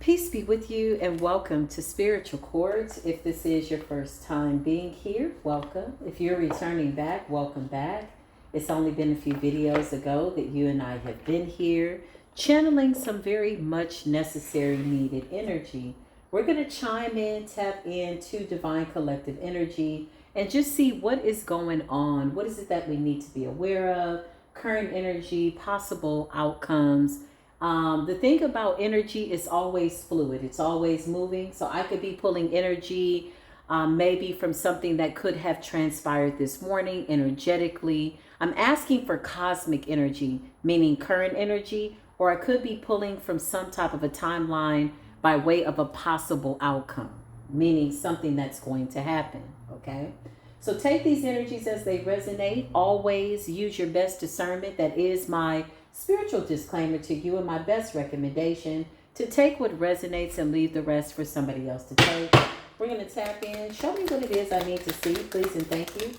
Peace be with you and welcome to Spiritual Chords. If this is your first time being here, welcome. If you're returning back, welcome back. It's only been a few videos ago that you and I have been here channeling some very much necessary needed energy. We're going to chime in, tap into divine collective energy and just see what is going on. What is it that we need to be aware of? Current energy, possible outcomes. The thing about energy is always fluid. It's always moving. So I could be pulling energy maybe from something that could have transpired this morning energetically. I'm asking for cosmic energy, meaning current energy, or I could be pulling from some type of a timeline by way of a possible outcome, meaning something that's going to happen. Okay. So take these energies as they resonate. Always use your best discernment. That is my spiritual disclaimer to you and my best recommendation to take what resonates and leave the rest for somebody else to take. We're going to tap in. Show me what it is I need to see, please and thank you.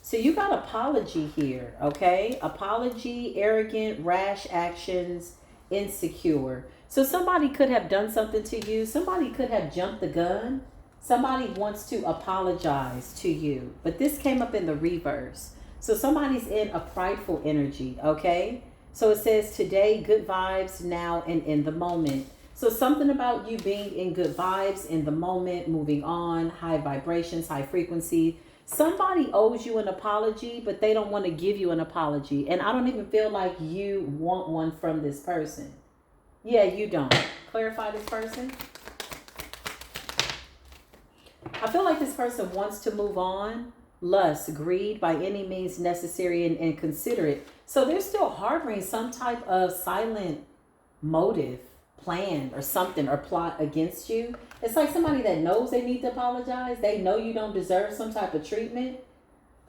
So you got apology here, okay? Apology, arrogant, rash actions, insecure. So somebody could have done something to you. Somebody could have jumped the gun. Somebody wants to apologize to you. But this came up in the reverse. So somebody's in a prideful energy, okay? So it says today, good vibes now and in the moment. So something about you being in good vibes, in the moment, moving on, high vibrations, high frequency. Somebody owes you an apology, but they don't want to give you an apology. And I don't even feel like you want one from this person. Yeah, you don't. Clarify this person. I feel like this person wants to move on. Lust, greed, by any means necessary and considerate. So they're still harboring some type of silent motive, plan, or something, or plot against you. It's like somebody that knows they need to apologize. They know you don't deserve some type of treatment,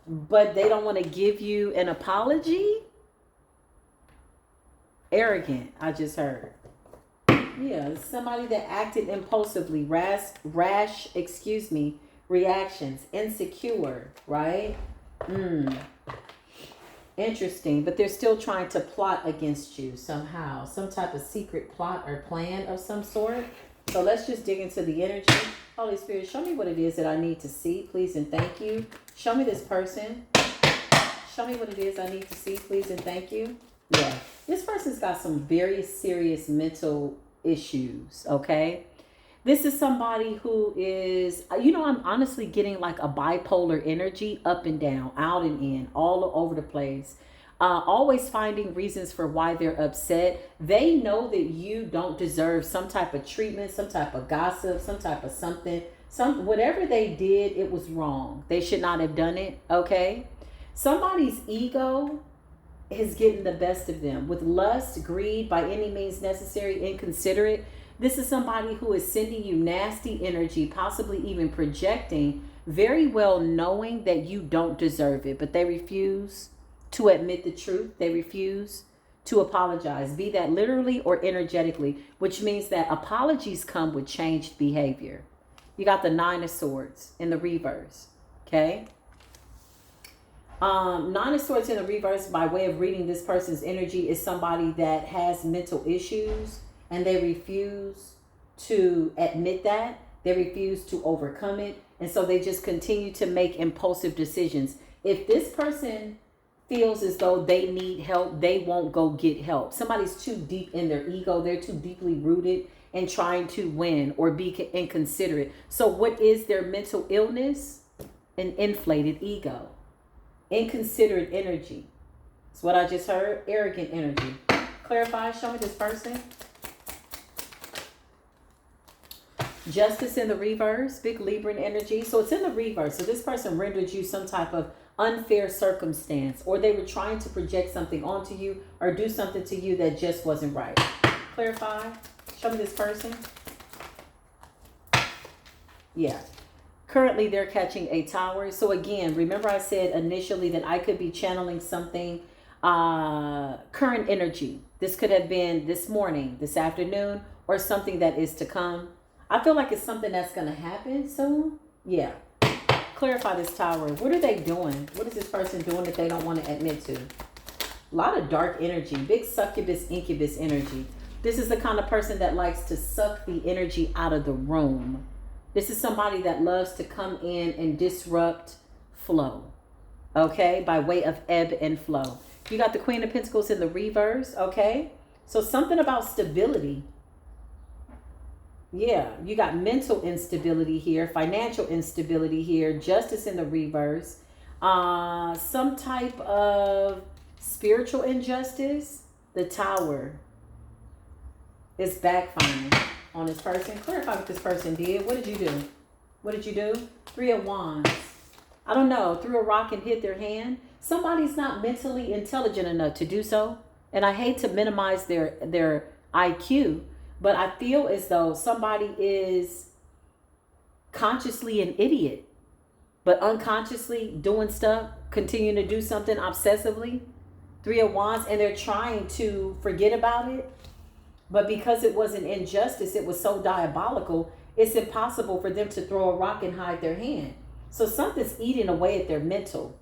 but they don't want to give you an apology. Arrogant, I just heard. Yeah, somebody that acted impulsively, rash, reactions, insecure, right? Interesting, but they're still trying to plot against you somehow, some type of secret plot or plan of some sort. So let's just dig into the energy. Holy Spirit, show me what it is that I need to see, please and thank you. Show me this person. Show me what it is I need to see, please and thank you. Yeah, this person's got some very serious mental issues, okay? This is somebody who is, I'm honestly getting like a bipolar energy, up and down, out and in, all over the place. Always finding reasons for why they're upset. They know that you don't deserve some type of treatment, some type of gossip, some type of something. Whatever they did, it was wrong. They should not have done it, okay? Somebody's ego is getting the best of them with lust, greed, by any means necessary, inconsiderate. This is somebody who is sending you nasty energy, possibly even projecting, very well knowing that you don't deserve it, but they refuse to admit the truth. They refuse to apologize, be that literally or energetically, which means that apologies come with changed behavior. You got the 9 of Swords in the reverse, okay? 9 of Swords in the reverse, by way of reading this person's energy, is somebody that has mental issues and they refuse to admit that. They refuse to overcome it. And so they just continue to make impulsive decisions. If this person feels as though they need help, they won't go get help. Somebody's too deep in their ego. They're too deeply rooted in trying to win or be inconsiderate. So what is their mental illness? An inflated ego. Inconsiderate energy. That's what I just heard. Arrogant energy. Clarify. Show me this person. Justice in the reverse. Big Libran energy. So it's in the reverse. So this person rendered you some type of unfair circumstance, or they were trying to project something onto you or do something to you that just wasn't right. Clarify. Show me this person. Yeah. Currently, they're catching a tower. So again, remember I said initially that I could be channeling something, current energy. This could have been this morning, this afternoon, or something that is to come. I feel like it's something that's going to happen soon. Yeah. Clarify this tower. What are they doing? What is this person doing that they don't want to admit to? A lot of dark energy. Big succubus, incubus energy. This is the kind of person that likes to suck the energy out of the room. This is somebody that loves to come in and disrupt flow, okay, by way of ebb and flow. You got the Queen of Pentacles in the reverse, okay? So something about stability. Yeah, you got mental instability here, financial instability here, justice in the reverse. Some type of spiritual injustice. The Tower is backfiring on this person. Clarify what this person did. What did you do? What did you do? Three of Wands. I don't know. Threw a rock and hit their hand. Somebody's not mentally intelligent enough to do so. And I hate to minimize their IQ, but I feel as though somebody is consciously an idiot, but unconsciously doing stuff, continuing to do something obsessively. Three of Wands, and they're trying to forget about it. But because it was an injustice, it was so diabolical, it's impossible for them to throw a rock and hide their hand. So something's eating away at their mental,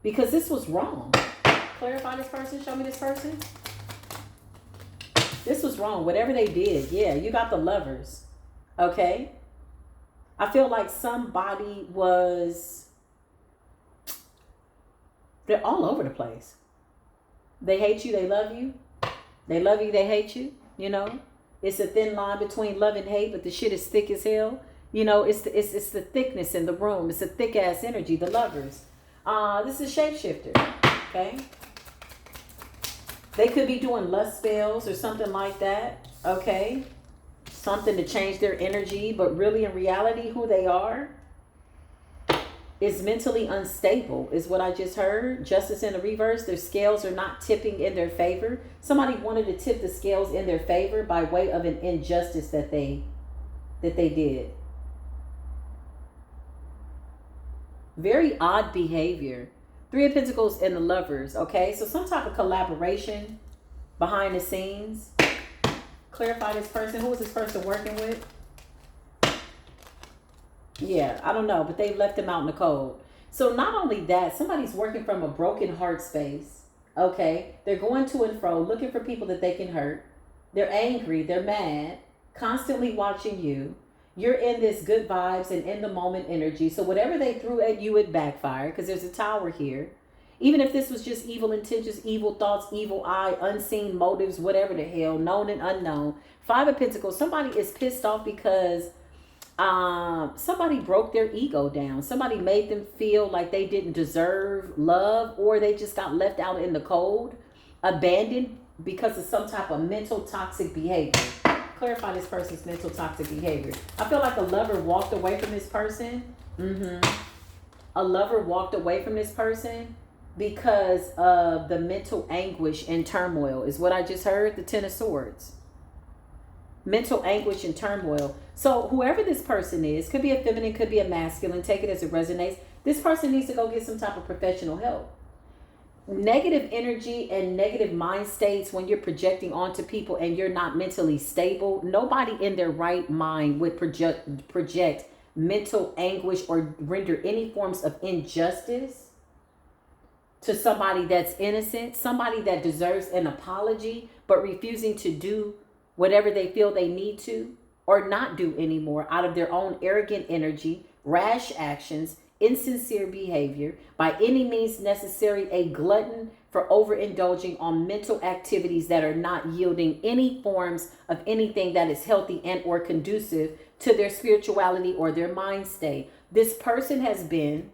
because this was wrong. Clarify this person. Show me this person. This was wrong. Whatever they did. Yeah, you got the Lovers. Okay. I feel like somebody was... They're all over the place. They hate you. They love you. They love you. They hate you. You know, it's a thin line between love and hate, but the shit is thick as hell. You know, it's the thickness in the room. It's a thick ass energy. The Lovers. This is a shapeshifter. Okay. They could be doing lust spells or something like that. Okay. Something to change their energy, but really in reality, who they are is mentally unstable, is what I just heard. Justice in the reverse. Their scales are not tipping in their favor. Somebody wanted to tip the scales in their favor by way of an injustice that they did. Very odd behavior. Three of Pentacles and the Lovers. Okay, so some type of collaboration behind the scenes. Clarify this person. Who is this person working with? Yeah, I don't know, but they left him out in the cold. So not only that, somebody's working from a broken heart space. Okay, they're going to and fro, looking for people that they can hurt. They're angry, they're mad, constantly watching you. You're in this good vibes and in the moment energy. So whatever they threw at you, it backfired, because there's a Tower here. Even if this was just evil intentions, evil thoughts, evil eye, unseen motives, whatever the hell, known and unknown. Five of Pentacles, somebody is pissed off because somebody broke their ego down. Somebody made them feel like they didn't deserve love, or they just got left out in the cold, abandoned because of some type of mental toxic behavior. Clarify this person's mental toxic behavior. I feel like a lover walked away from this person. A lover walked away from this person because of the mental anguish and turmoil, is what I just heard. The Ten of Swords. Mental anguish and turmoil. So whoever this person is, could be a feminine, could be a masculine, take it as it resonates. This person needs to go get some type of professional help. Negative energy and negative mind states when you're projecting onto people and you're not mentally stable. Nobody in their right mind would project mental anguish or render any forms of injustice to somebody that's innocent, somebody that deserves an apology, but refusing to do whatever they feel they need to or not do anymore out of their own arrogant energy, rash actions, insincere behavior, by any means necessary, a glutton for overindulging on mental activities that are not yielding any forms of anything that is healthy and or conducive to their spirituality or their mind state. This person has been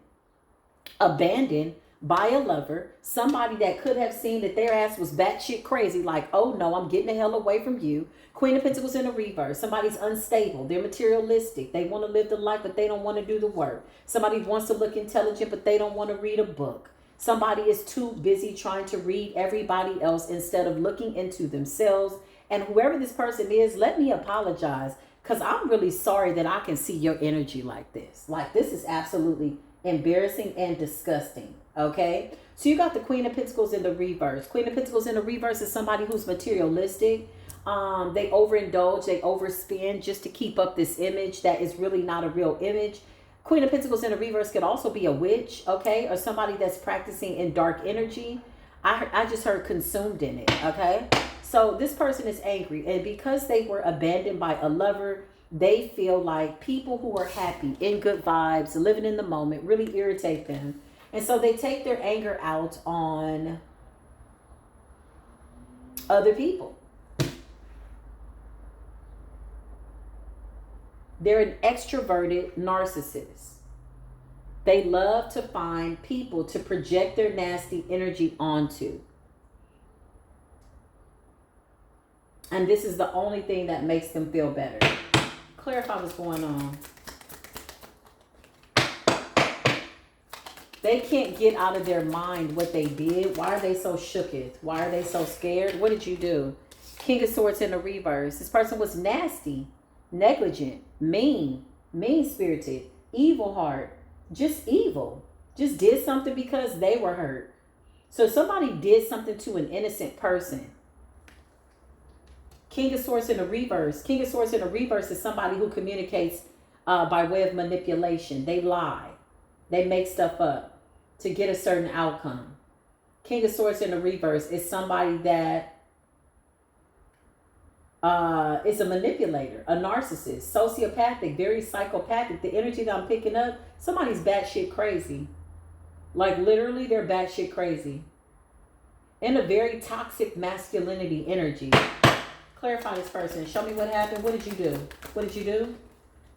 abandoned by a lover, somebody that could have seen that their ass was batshit crazy, like, oh no, I'm getting the hell away from you. Queen of Pentacles in a reverse. Somebody's unstable. They're materialistic. They want to live the life, but they don't want to do the work. Somebody wants to look intelligent, but they don't want to read a book. Somebody is too busy trying to read everybody else instead of looking into themselves. And whoever this person is, let me apologize, because I'm really sorry that I can see your energy like this. Like, this is absolutely embarrassing and disgusting. Okay, so you got the Queen of Pentacles in the reverse. Queen of Pentacles in the reverse is somebody who's materialistic. They overindulge, they overspend just to keep up this image that is really not a real image. Queen of Pentacles in the reverse could also be a witch, okay, or somebody that's practicing in dark energy. I just heard consumed in it, okay? So this person is angry, and because they were abandoned by a lover, they feel like people who are happy, in good vibes, living in the moment, really irritate them. And so they take their anger out on other people. They're an extroverted narcissist. They love to find people to project their nasty energy onto. And this is the only thing that makes them feel better. Clarify what's going on. They can't get out of their mind what they did. Why are they so shooketh? Why are they so scared? What did you do? King of Swords in the reverse. This person was nasty, negligent, mean-spirited, evil heart, just evil. Just did something because they were hurt. So somebody did something to an innocent person. King of Swords in the reverse. King of Swords in the reverse is somebody who communicates by way of manipulation. They lie. They make stuff up to get a certain outcome. King of Swords in the reverse is somebody that is a manipulator, a narcissist, sociopathic, very psychopathic. The energy that I'm picking up, somebody's batshit crazy. Like literally, they're batshit crazy. In a very toxic masculinity energy. Clarify this person. Show me what happened. What did you do? What did you do?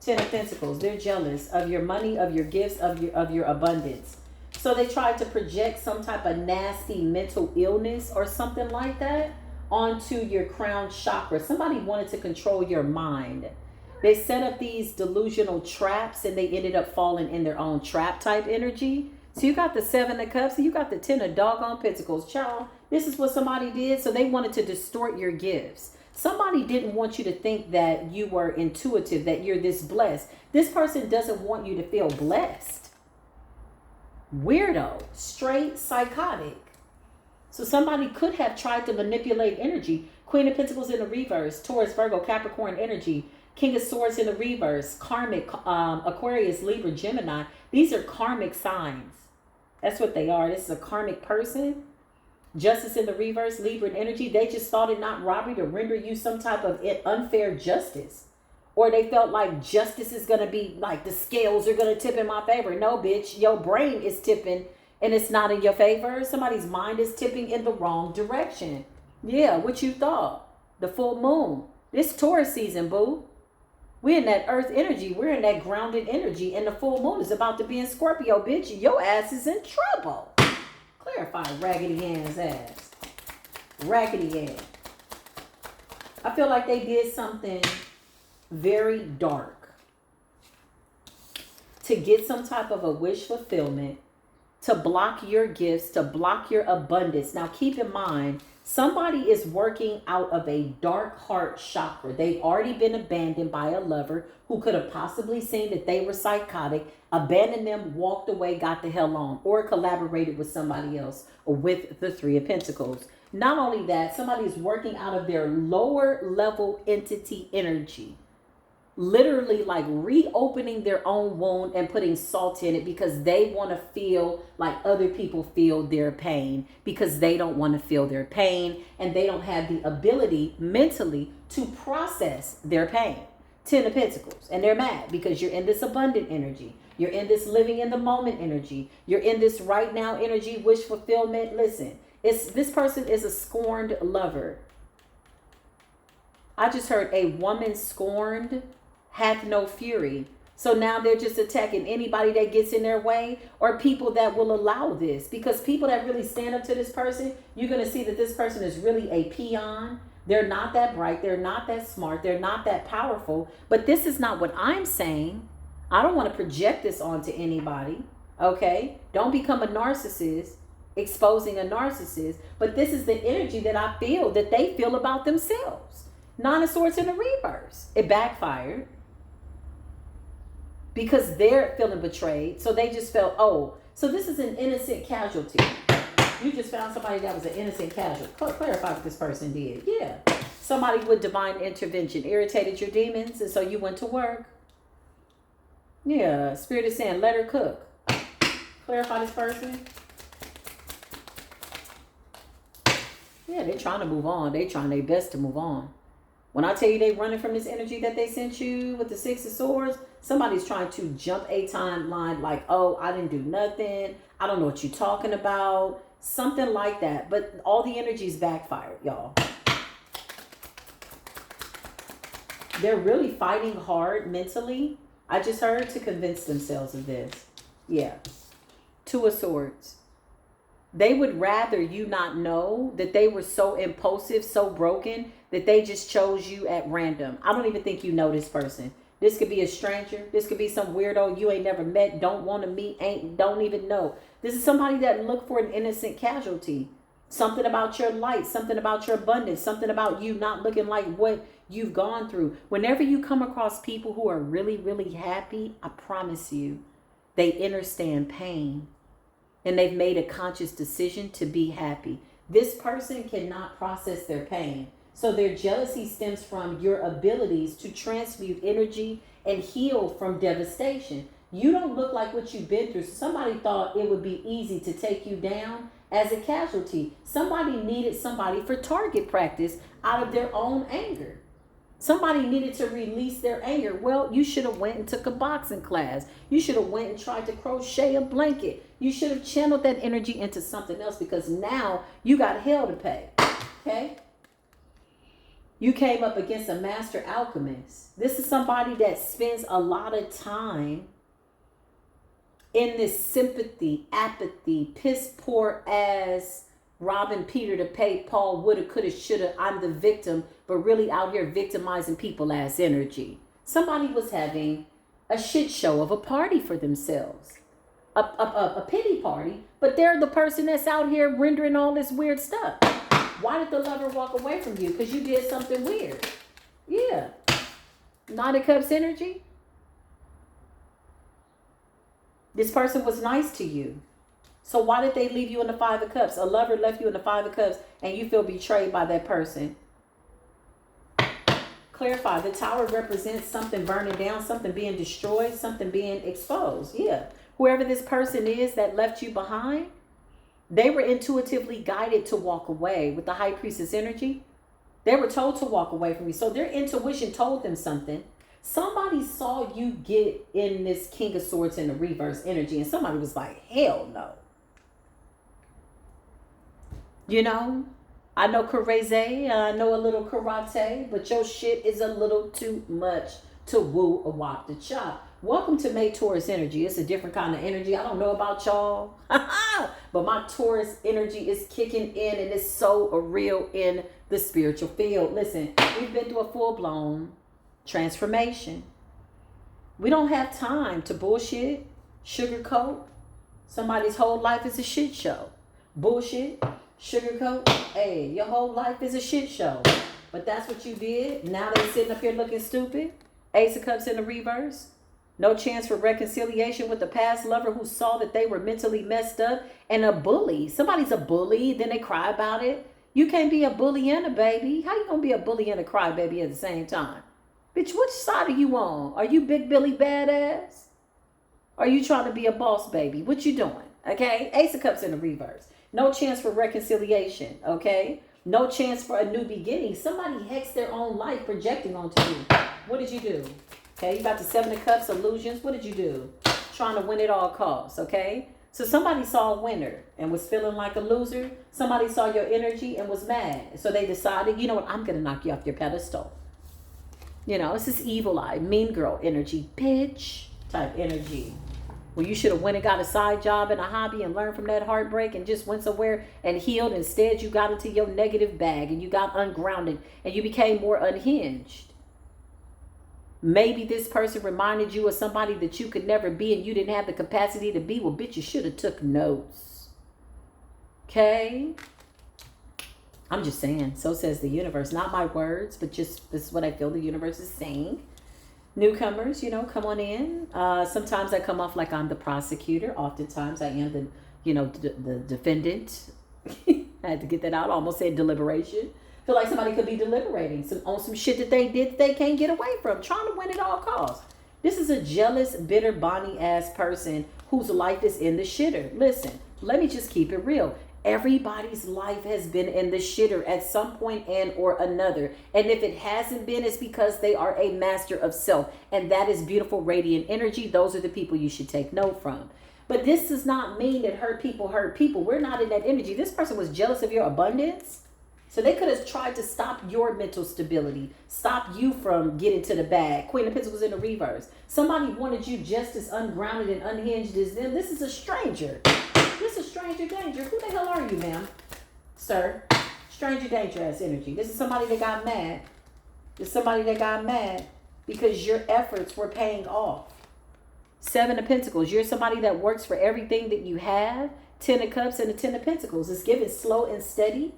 10 of Pentacles. They're jealous of your money, of your gifts, of your abundance. So they tried to project some type of nasty mental illness or something like that onto your crown chakra. Somebody wanted to control your mind. They set up these delusional traps and they ended up falling in their own trap type energy. So you got the 7 of Cups and you got the 10 of doggone Pentacles. Child, this is what somebody did. So they wanted to distort your gifts. Somebody didn't want you to think that you were intuitive, that you're this blessed. This person doesn't want you to feel blessed. Weirdo, straight psychotic. So somebody could have tried to manipulate energy. Queen of Pentacles in the reverse, Taurus, Virgo, Capricorn energy, King of Swords in the reverse, Karmic, Aquarius, Libra, Gemini. These are karmic signs. That's what they are. This is a karmic person. Justice in the reverse, Libra energy. They just thought it not robbery to render you some type of unfair justice. Or they felt like justice is going to be like the scales are going to tip in my favor. No, bitch. Your brain is tipping and it's not in your favor. Somebody's mind is tipping in the wrong direction. Yeah, what you thought. The full moon. This Taurus season, boo. We're in that earth energy. We're in that grounded energy. And the full moon is about to be in Scorpio, bitch. Your ass is in trouble. Clarify Raggedy Ann's ass. Raggedy Ann. I feel like they did something very dark to get some type of a wish fulfillment, to block your gifts, to block your abundance. Now keep in mind, somebody is working out of a dark heart chakra. They've already been abandoned by a lover who could have possibly seen that they were psychotic, abandoned them, walked away, got the hell on, or collaborated with somebody else, or with the 3 of Pentacles. Not only that, somebody is working out of their lower level entity energy. Literally like reopening their own wound and putting salt in it because they want to feel like other people feel their pain, because they don't want to feel their pain and they don't have the ability mentally to process their pain. 10 of Pentacles. And they're mad because you're in this abundant energy. You're in this living in the moment energy. You're in this right now energy, wish fulfillment. Listen, this person is a scorned lover. I just heard a woman scorned hath no fury. So now they're just attacking anybody that gets in their way or people that will allow this. Because people that really stand up to this person, you're going to see that this person is really a peon. They're not that bright. They're not that smart. They're not that powerful. But this is not what I'm saying. I don't want to project this onto anybody. Okay? Don't become a narcissist, exposing a narcissist. But this is the energy that I feel that they feel about themselves. 9 of Swords in the reverse. It backfired. Because they're feeling betrayed. So they just felt, oh, so this is an innocent casualty. You just found somebody that was an innocent casualty. Clarify what this person did. Yeah. Somebody with divine intervention irritated your demons, and so you went to work. Yeah. Spirit is saying, let her cook. Clarify this person. Yeah, they're trying to move on. They're trying their best to move on. When I tell you they running from this energy that they sent you with the Six of Swords, somebody's trying to jump a timeline like, oh, I didn't do nothing. I don't know what you're talking about. Something like that. But all the energy's backfired, y'all. They're really fighting hard mentally. I just heard to convince themselves of this. Yeah. Two of Swords. They would rather you not know that they were so impulsive, so broken, that they just chose you at random. I don't even think you know this person. This could be a stranger. This could be some weirdo you ain't never met, don't want to meet, don't even know. This is somebody that looked for an innocent casualty. Something about your light, something about your abundance, something about you not looking like what you've gone through. Whenever you come across people who are really, really happy, I promise you, they understand pain. And they've made a conscious decision to be happy. This person cannot process their pain. So their jealousy stems from your abilities to transmute energy and heal from devastation. You don't look like what you've been through. Somebody thought it would be easy to take you down as a casualty. Somebody needed somebody for target practice out of their own anger. Somebody needed to release their anger. Well, you should have went and took a boxing class. You should have went and tried to crochet a blanket. You should have channeled that energy into something else, because now you got hell to pay. Okay? You came up against a master alchemist. This is somebody that spends a lot of time in this sympathy, apathy, piss poor ass, robbing Peter to pay Paul, woulda, coulda, shoulda, I'm the victim, but really out here victimizing people ass energy. Somebody was having a shit show of a party for themselves. A pity party, but they're the person that's out here rendering all this weird stuff. Why did the lover walk away from you? Because you did something weird. Yeah. Nine of Cups energy. This person was nice to you. So why did they leave you in the Five of Cups? A lover left you in the Five of Cups and you feel betrayed by that person. Clarify. The Tower represents something burning down, something being destroyed, something being exposed. Yeah. Whoever this person is that left you behind, they were intuitively guided to walk away with the High Priestess energy. They were told to walk away from you. So their intuition told them something. Somebody saw you get in this King of Swords in the reverse energy, and somebody was like, hell no. You know, I know karate, I know a little karate, but your shit is a little too much to woo or walk the chop. Welcome to May Taurus energy. It's a different kind of energy. I don't know about y'all, but my Taurus energy is kicking in, and it's so real in the spiritual field. Listen, we've been through a full-blown transformation. We don't have time to bullshit, sugarcoat. Somebody's whole life is a shit show. Bullshit, sugarcoat. Hey, your whole life is a shit show. But that's what you did. Now they sitting up here looking stupid. Ace of Cups in the reverse. No chance for reconciliation with the past lover who saw that they were mentally messed up, and a bully. Somebody's a bully, then they cry about it. You can't be a bully and a baby. How you gonna be a bully and a crybaby at the same time? Bitch, which side are you on? Are you Big Billy Badass? Are you trying to be a boss baby? What you doing? Okay? Ace of Cups in the reverse. No chance for reconciliation. Okay? No chance for a new beginning. Somebody hexed their own life projecting onto you. What did you do? Okay, you got the Seven of Cups, illusions. What did you do? Trying to win at all costs, okay? So somebody saw a winner and was feeling like a loser. Somebody saw your energy and was mad. So they decided, you know what, I'm going to knock you off your pedestal. You know, it's this evil eye, mean girl energy, bitch type energy. Well, you should have went and got a side job and a hobby and learned from that heartbreak and just went somewhere and healed. Instead, you got into your negative bag and you got ungrounded and you became more unhinged. Maybe this person reminded you of somebody that you could never be and you didn't have the capacity to be. Well, bitch, you should have took notes. Okay? I'm just saying. So says the universe. Not my words, but just this is what I feel the universe is saying. Newcomers, you know, come on in. Sometimes I come off like I'm the prosecutor. Oftentimes I am the, you know, the defendant. I had to get that out. I almost said deliberation. Feel like somebody could be deliberating on some shit that they did that they can't get away from, trying to win at all costs. This is a jealous, bitter, Bonnie ass person whose life is in the shitter. Listen, let me just keep it real. Everybody's life has been in the shitter at some point and or another. And if it hasn't been, it's because they are a master of self. And that is beautiful, radiant energy. Those are the people you should take note from. But this does not mean that hurt people hurt people. We're not in that energy. This person was jealous of your abundance. So they could have tried to stop your mental stability, stop you from getting to the bag. Queen of Pentacles in the reverse. Somebody wanted you just as ungrounded and unhinged as them. This is a stranger. This is stranger danger. Who the hell are you, ma'am? Sir. Stranger danger ass energy. This is somebody that got mad. This is somebody that got mad because your efforts were paying off. 7 of Pentacles. You're somebody that works for everything that you have. 10 of Cups and the 10 of Pentacles. It's given slow and steady.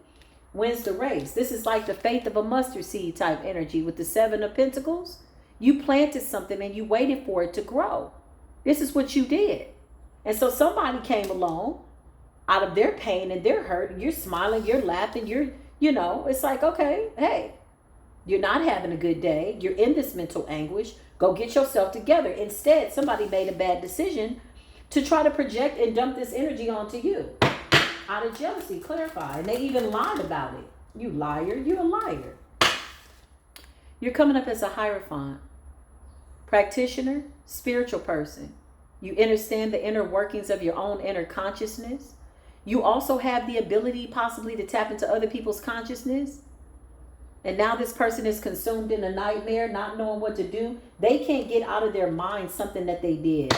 Wins the race. This is like the faith of a mustard seed type energy with the 7 of Pentacles. You planted something and you waited for it to grow. This is what you did. And so somebody came along out of their pain and their hurt. You're smiling, you're laughing, it's like, okay, hey, you're not having a good day. You're in this mental anguish. Go get yourself together. Instead, somebody made a bad decision to try to project and dump this energy onto you. Out of jealousy, clarify. And they even lied about it. You liar, you're a liar. You're coming up as a Hierophant. Practitioner, spiritual person. You understand the inner workings of your own inner consciousness. You also have the ability possibly to tap into other people's consciousness. And now this person is consumed in a nightmare, not knowing what to do. They can't get out of their mind something that they did.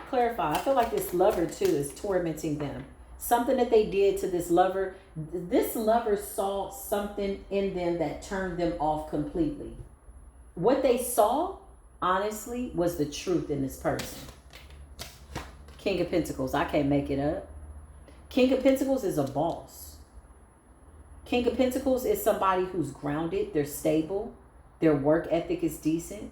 Clarify. I feel like this lover too is tormenting them. Something that they did to this lover. This lover saw something in them that turned them off completely. What they saw, honestly, was the truth in this person. King of Pentacles. I can't make it up. King of Pentacles is a boss. King of Pentacles is somebody who's grounded. They're stable. Their work ethic is decent.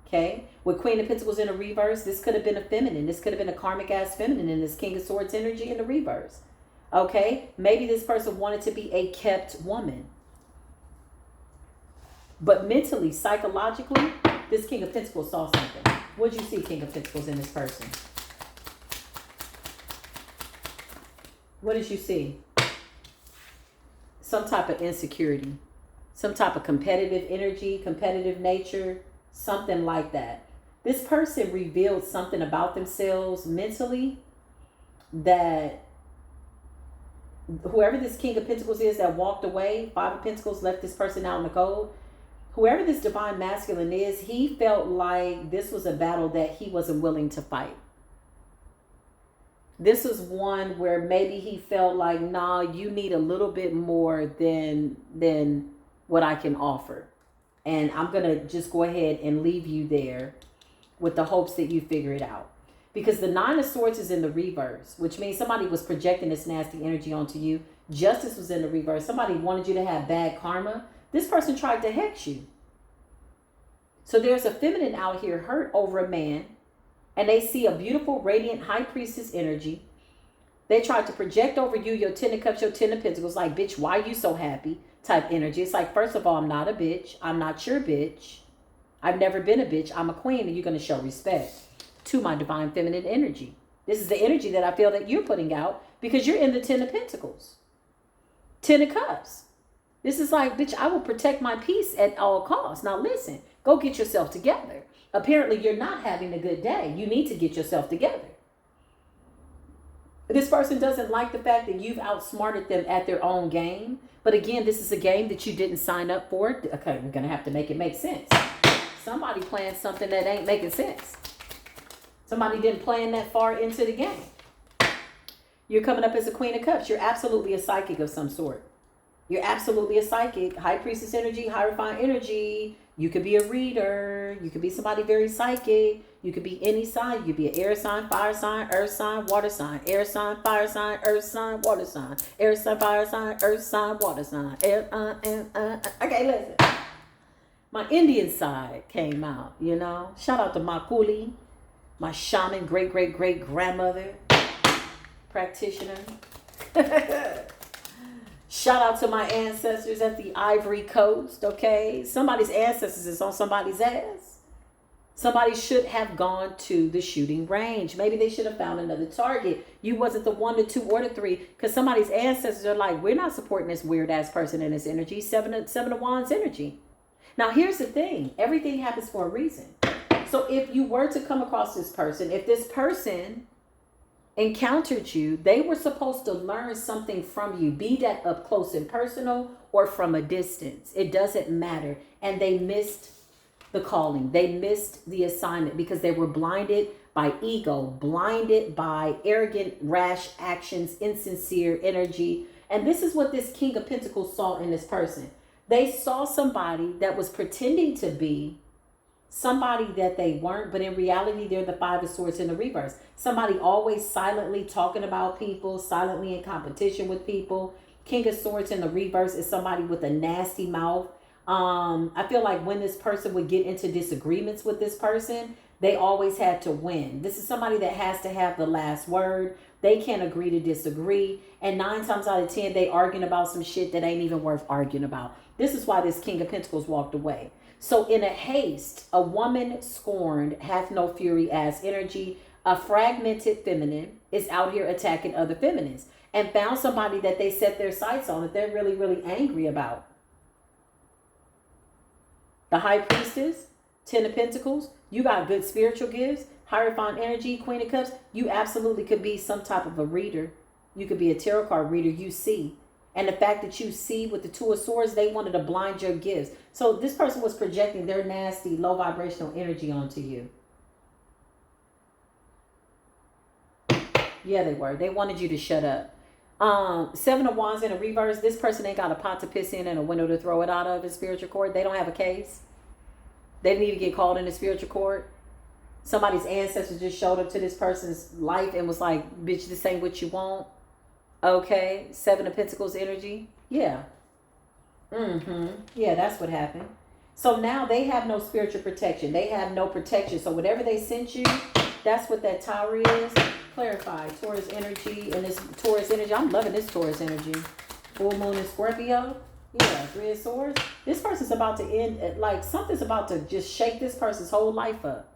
Okay. With Queen of Pentacles in a reverse, this could have been a feminine. This could have been a karmic ass feminine in this King of Swords energy in the reverse. Okay. Maybe this person wanted to be a kept woman. But mentally, psychologically, this King of Pentacles saw something. What'd you see, King of Pentacles, in this person? What did you see? Some type of insecurity. Some type of competitive energy, competitive nature. Something like that. This person revealed something about themselves mentally that whoever this King of Pentacles is that walked away, 5 of Pentacles left this person out in the cold. Whoever this divine masculine is, he felt like this was a battle that he wasn't willing to fight. This is one where maybe he felt like, nah, you need a little bit more than what I can offer. And I'm going to just go ahead and leave you there with the hopes that you figure it out. Because the 9 of Swords is in the reverse, which means somebody was projecting this nasty energy onto you. Justice was in the reverse. Somebody wanted you to have bad karma. This person tried to hex you. So there's a feminine out here hurt over a man. And they see a beautiful, radiant, high priestess energy. They tried to project over you your 10 of Cups, your 10 of Pentacles. Like, bitch, why are you so happy? Type energy. It's like, first of all, I'm not a bitch. I'm not your bitch. I've never been a bitch. I'm a queen, and you're going to show respect to my divine feminine energy. This is the energy that I feel that you're putting out because you're in the 10 of Pentacles. 10 of Cups. This is like, bitch, I will protect my peace at all costs. Now listen, go get yourself together. Apparently you're not having a good day. You need to get yourself together. This person doesn't like the fact that you've outsmarted them at their own game. But again, this is a game that you didn't sign up for. Okay, we're going to have to make it make sense. Somebody playing something that ain't making sense. Somebody didn't plan that far into the game. You're coming up as a Queen of Cups. You're absolutely a psychic of some sort. You're absolutely a psychic. High Priestess energy, Hierophant energy. You could be a reader. You could be somebody very psychic. You could be any sign. You could be an air sign, fire sign, earth sign, water sign. Air sign, fire sign, earth sign, water sign. Air sign, fire sign, earth sign, water sign. Okay, listen. My Indian side came out, you know. Shout out to my Kuli, my shaman, great-great-great-grandmother, practitioner. Shout out to my ancestors at the Ivory Coast, okay? Somebody's ancestors is on somebody's ass. Somebody should have gone to the shooting range. Maybe they should have found another target. You wasn't the 1, the 2, or the 3, because somebody's ancestors are like, we're not supporting this weird ass person in this energy. Seven of Wands energy. Now here's the thing. Everything happens for a reason. So if you were to come across this person, if this person encountered you, they were supposed to learn something from you, be that up close and personal or from a distance. It doesn't matter. And they missed the calling. They missed the assignment because they were blinded by ego, blinded by arrogant, rash actions, insincere energy. And this is what this King of Pentacles saw in this person. They saw somebody that was pretending to be somebody that they weren't, but in reality, they're the 5 of Swords in the reverse. Somebody always silently talking about people, silently in competition with people. King of Swords in the reverse is somebody with a nasty mouth. I feel like when this person would get into disagreements with this person, they always had to win. This is somebody that has to have the last word. They can't agree to disagree. And 9 times out of 10, they arguing about some shit that ain't even worth arguing about. This is why this King of Pentacles walked away. So in a haste, a woman scorned, hath no fury as energy. A fragmented feminine is out here attacking other feminines and found somebody that they set their sights on that they're really, really angry about. The High Priestess, 10 of Pentacles, you got good spiritual gifts, Hierophant energy, Queen of Cups. You absolutely could be some type of a reader. You could be a tarot card reader, you see. And the fact that you see with the 2 of Swords, they wanted to blind your gifts. So this person was projecting their nasty, low vibrational energy onto you. Yeah, they were. They wanted you to shut up. 7 of Wands in a reverse. This person ain't got a pot to piss in and a window to throw it out of in spiritual court. They don't have a case. They didn't even get called into spiritual court. Somebody's ancestors just showed up to this person's life and was like, bitch, this ain't what you want. Okay. 7 of Pentacles energy. Yeah. Yeah, that's what happened. So now they have no spiritual protection. They have no protection. So whatever they sent you, that's what that tower is. Clarify. Taurus energy and this Taurus energy. I'm loving this Taurus energy. Full moon in Scorpio. Yeah, 3 of Swords. This person's about to end, like something's about to just shake this person's whole life up.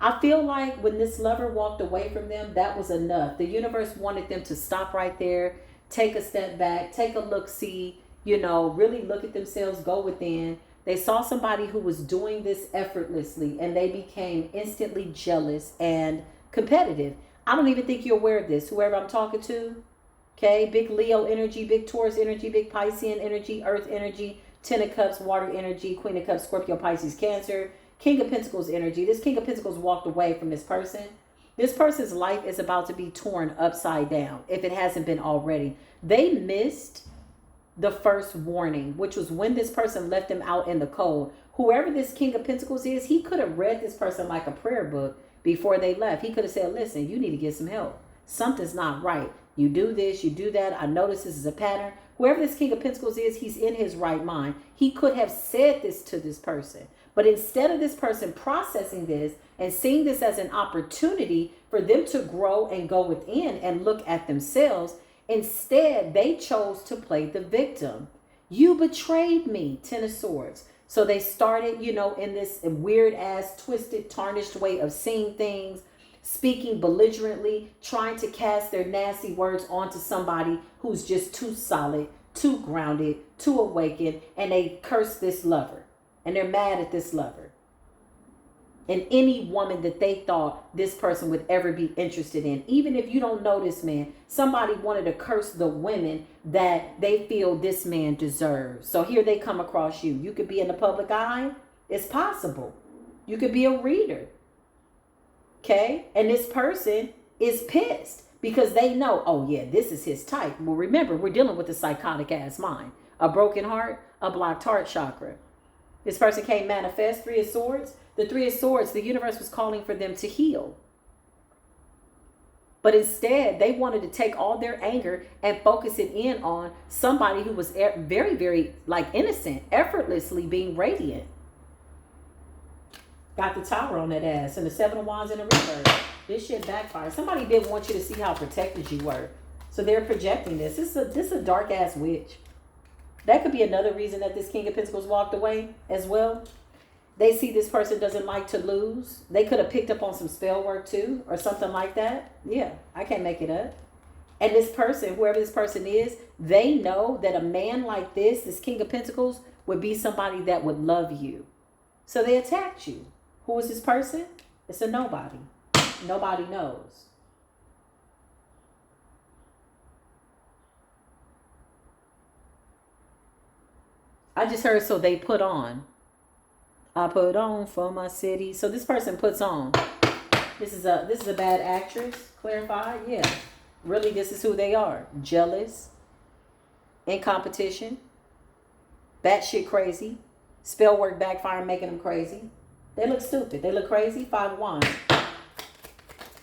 I feel like when this lover walked away from them, that was enough. The universe wanted them to stop right there, take a step back, take a look-see, you know, really look at themselves, go within. They saw somebody who was doing this effortlessly and they became instantly jealous and competitive. I don't even think you're aware of this, whoever I'm talking to. Okay, big Leo energy, big Taurus energy, big Piscean energy, Earth energy, 10 of Cups, water energy, Queen of Cups, Scorpio, Pisces, Cancer, King of Pentacles energy. This King of Pentacles walked away from this person. This person's life is about to be torn upside down if it hasn't been already. They missed the first warning, which was when this person left them out in the cold. Whoever this King of Pentacles is, he could have read this person like a prayer book before they left. He could have said, listen, you need to get some help. Something's not right. You do this, you do that. I notice this is a pattern. Whoever this King of Pentacles is, he's in his right mind. He could have said this to this person. But instead of this person processing this and seeing this as an opportunity for them to grow and go within and look at themselves, instead they chose to play the victim. You betrayed me, 10 of Swords. So they started, you know, in this weird ass, twisted, tarnished way of seeing things, speaking belligerently, trying to cast their nasty words onto somebody who's just too solid, too grounded, too awakened, and they curse this lover. And they're mad at this lover. And any woman that they thought this person would ever be interested in. Even if you don't know this man, somebody wanted to curse the women that they feel this man deserves. So here they come across you. You could be in the public eye. It's possible. You could be a reader. Okay? And this person is pissed because they know, oh yeah, this is his type. Well, remember, we're dealing with a psychotic ass mind. A broken heart, a blocked heart chakra. This person can't manifest. 3 of Swords. The 3 of Swords, the universe was calling for them to heal. But instead, they wanted to take all their anger and focus it in on somebody who was very, very like innocent, effortlessly being radiant. Got the Tower on that ass and the 7 of Wands in the reverse. This shit backfired. Somebody didn't want you to see how protected you were. So they're projecting this. This is a dark ass witch. That could be another reason that this King of Pentacles walked away as well. They see this person doesn't like to lose. They could have picked up on some spell work too, or something like that. Yeah, I can't make it up. And this person, whoever this person is, they know that a man like this King of Pentacles, would be somebody that would love you. So they attacked you. Who is this person? It's a nobody. Nobody knows. I just heard, so they put on. I put on for my city. So this person puts on. This is a bad actress. Clarify? Yeah. Really, this is who they are. Jealous. In competition. Batshit crazy. Spellwork backfire, making them crazy. They look stupid. They look crazy. 5 of Wands.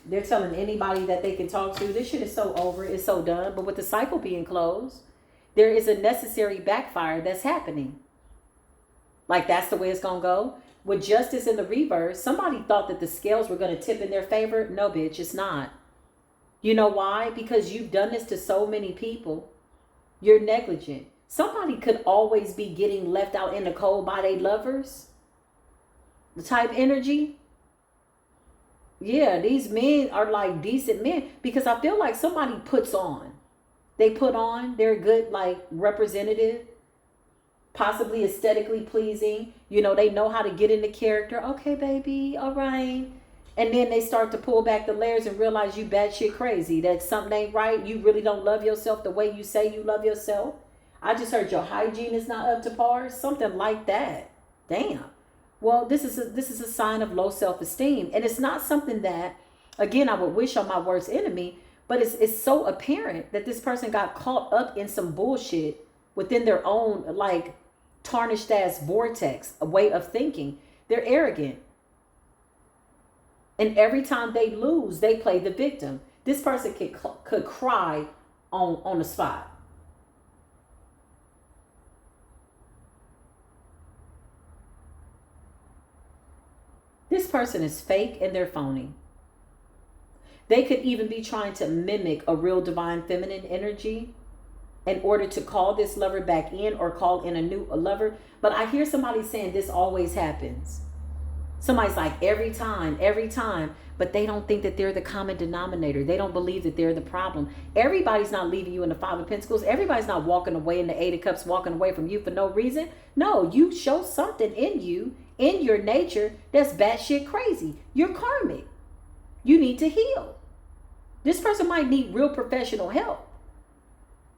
They're telling anybody that they can talk to, this shit is so over. It's so done. But with the cycle being closed, there is a necessary backfire that's happening. Like, that's the way it's going to go. With justice in the reverse, somebody thought that the scales were going to tip in their favor. No, bitch, it's not. You know why? Because you've done this to so many people. You're negligent. Somebody could always be getting left out in the cold by their lovers. The type energy. Yeah, these men are like decent men. Because I feel like somebody puts on. They put on. They're a good, like, representative. Possibly aesthetically pleasing. You know, they know how to get into character. Okay, baby. All right. And then they start to pull back the layers and realize you batshit crazy. That something ain't right. You really don't love yourself the way you say you love yourself. I just heard your hygiene is not up to par. Something like that. Damn. Well, this is a sign of low self-esteem. And it's not something that, again, I would wish on my worst enemy. But it's so apparent that this person got caught up in some bullshit within their own, like, tarnished ass vortex, a way of thinking. They're arrogant. And every time they lose, they play the victim. This person could cry on the spot. This person is fake and they're phony. They could even be trying to mimic a real divine feminine energy in order to call this lover back in or call in a new lover. But I hear somebody saying this always happens. Somebody's like, every time, but they don't think that they're the common denominator. They don't believe that they're the problem. Everybody's not leaving you in the 5 of Pentacles. Everybody's not walking away in the 8 of Cups, walking away from you for no reason. No, you show something in you, in your nature, that's batshit crazy. You're karmic. You need to heal. This person might need real professional help.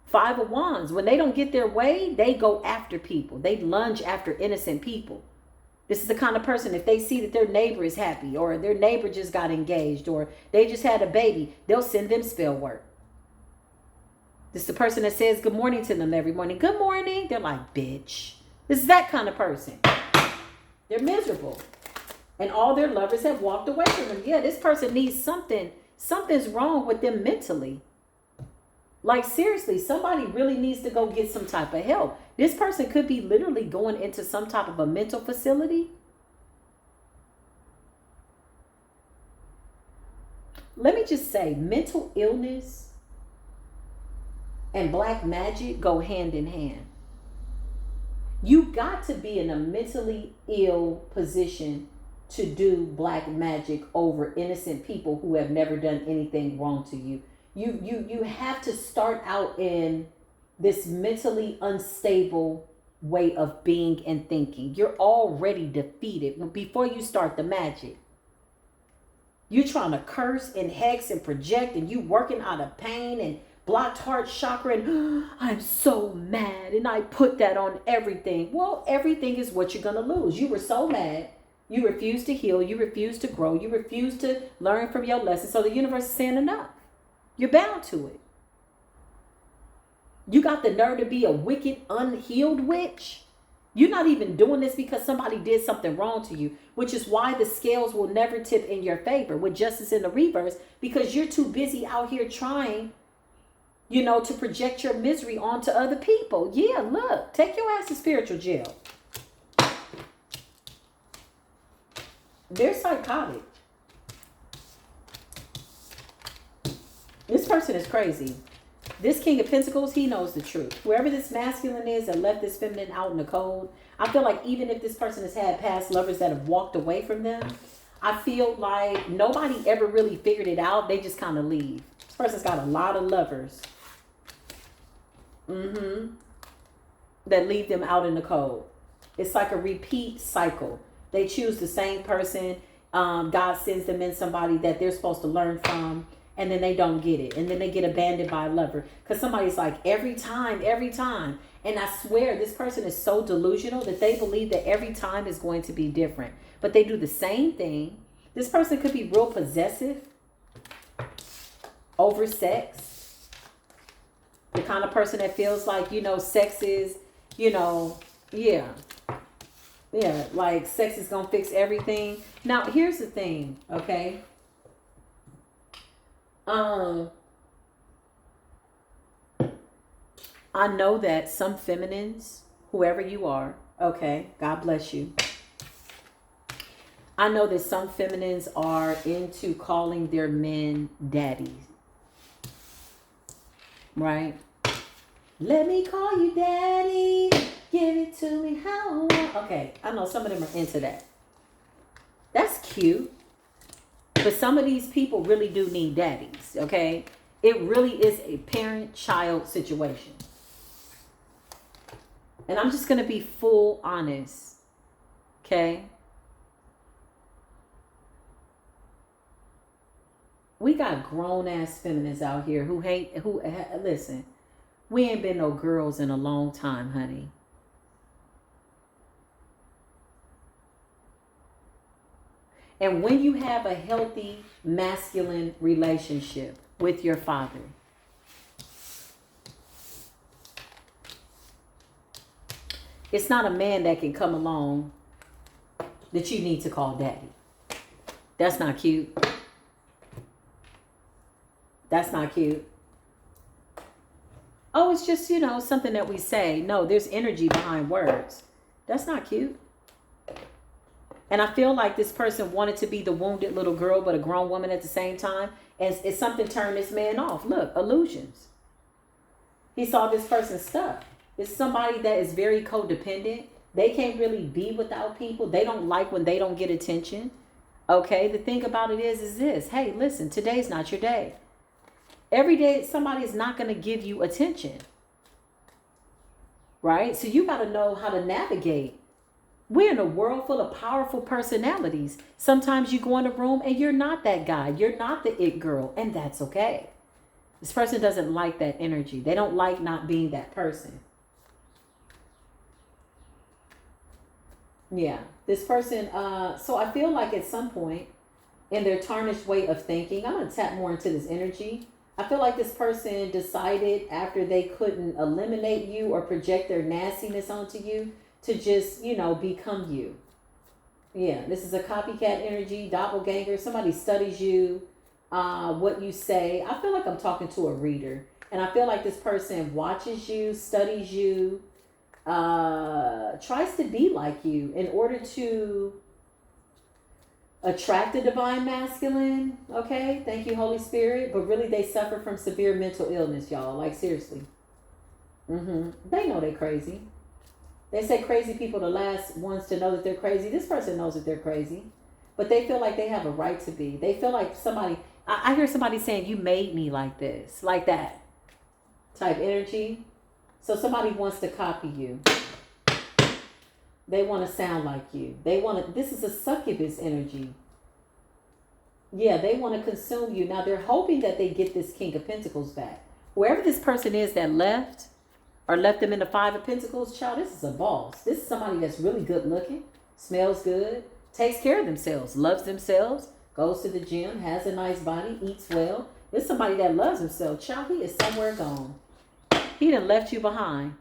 5 of Wands, when they don't get their way, they go after people. They lunge after innocent people. This is the kind of person, if they see that their neighbor is happy or their neighbor just got engaged or they just had a baby, they'll send them spell work. This is the person that says good morning to them every morning. Good morning. They're like, bitch. This is that kind of person. They're miserable. And all their lovers have walked away from them. Yeah, this person needs something. Something's wrong with them mentally. Like, seriously, somebody really needs to go get some type of help. This person could be literally going into some type of a mental facility. Let me just say, mental illness and black magic go hand in hand. You got to be in a mentally ill position to do black magic over innocent people who have never done anything wrong to you. You have to start out in this mentally unstable way of being and thinking. You're already defeated before you start the magic. You're trying to curse and hex and project, and you working out of pain and blocked heart chakra, and I'm so mad, and I put that on everything. Well, everything is what you're going to lose. You were so mad. You refuse to heal. You refuse to grow. You refuse to learn from your lessons. So the universe is saying enough. You're bound to it. You got the nerve to be a wicked, unhealed witch. You're not even doing this because somebody did something wrong to you, which is why the scales will never tip in your favor with justice in the reverse, because you're too busy out here trying, to project your misery onto other people. Yeah, look, take your ass to spiritual jail. They're psychotic. This person is crazy. This King of Pentacles, he knows the truth. Whoever this masculine is that left this feminine out in the cold, I feel like even if this person has had past lovers that have walked away from them, I feel like nobody ever really figured it out. They just kind of leave. This person's got a lot of lovers. That leave them out in the cold. It's like a repeat cycle. They choose the same person. God sends them in somebody that they're supposed to learn from, and then they don't get it. And then they get abandoned by a lover. Because somebody's like, every time. And I swear, this person is so delusional that they believe that every time is going to be different. But they do the same thing. This person could be real possessive over sex. The kind of person that feels like, you know, sex is, you know, yeah, like sex is gonna fix everything. Now, here's the thing, okay? I know that some feminines, whoever you are, okay, God bless you. I know that some feminines are into calling their men daddies. Right? Let me call you daddy. Give it to me how I want. Okay, I know some of them are into that. That's cute. But some of these people really do need daddies, okay? It really is a parent-child situation. And I'm just going to be full honest, okay? We got grown-ass feminists out here listen, we ain't been no girls in a long time, honey. And when you have a healthy masculine relationship with your father, it's not a man that can come along that you need to call daddy. That's not cute. That's not cute. Oh, it's just, you know, something that we say. No, there's energy behind words. That's not cute. And I feel like this person wanted to be the wounded little girl, but a grown woman at the same time. And it's something turned this man off. Look, illusions. He saw this person stuck. It's somebody that is very codependent. They can't really be without people. They don't like when they don't get attention. Okay, the thing about it is this. Hey, listen, today's not your day. Every day, somebody is not going to give you attention. Right? So you got to know how to navigate. We're in a world full of powerful personalities. Sometimes you go in a room and you're not that guy. You're not the it girl. And that's okay. This person doesn't like that energy. They don't like not being that person. Yeah. This person, so I feel like at some point in their tarnished way of thinking, I'm going to tap more into this energy. I feel like this person decided after they couldn't eliminate you or project their nastiness onto you to just, you know, become you. Yeah, this is a copycat energy, doppelganger. Somebody studies you, what you say. I feel like I'm talking to a reader. And I feel like this person watches you, studies you, tries to be like you in order to attract the divine masculine. Okay, thank you, Holy Spirit. But really, they suffer from severe mental illness, y'all. Like, seriously. They know they're crazy. They say crazy people the last ones to know that they're crazy. This person knows that they're crazy. But they feel like they have a right to be. They feel like somebody... I hear somebody saying, you made me like this. Like that type energy. So somebody wants to copy you. They want to sound like you. They want to... This is a succubus energy. Yeah, they want to consume you. Now, they're hoping that they get this King of Pentacles back. Whoever this person is that left... or left them in the Five of Pentacles, child, this is a boss. This is somebody that's really good looking, smells good, takes care of themselves, loves themselves, goes to the gym, has a nice body, eats well. This is somebody that loves himself. Child, he is somewhere gone. He done left you behind.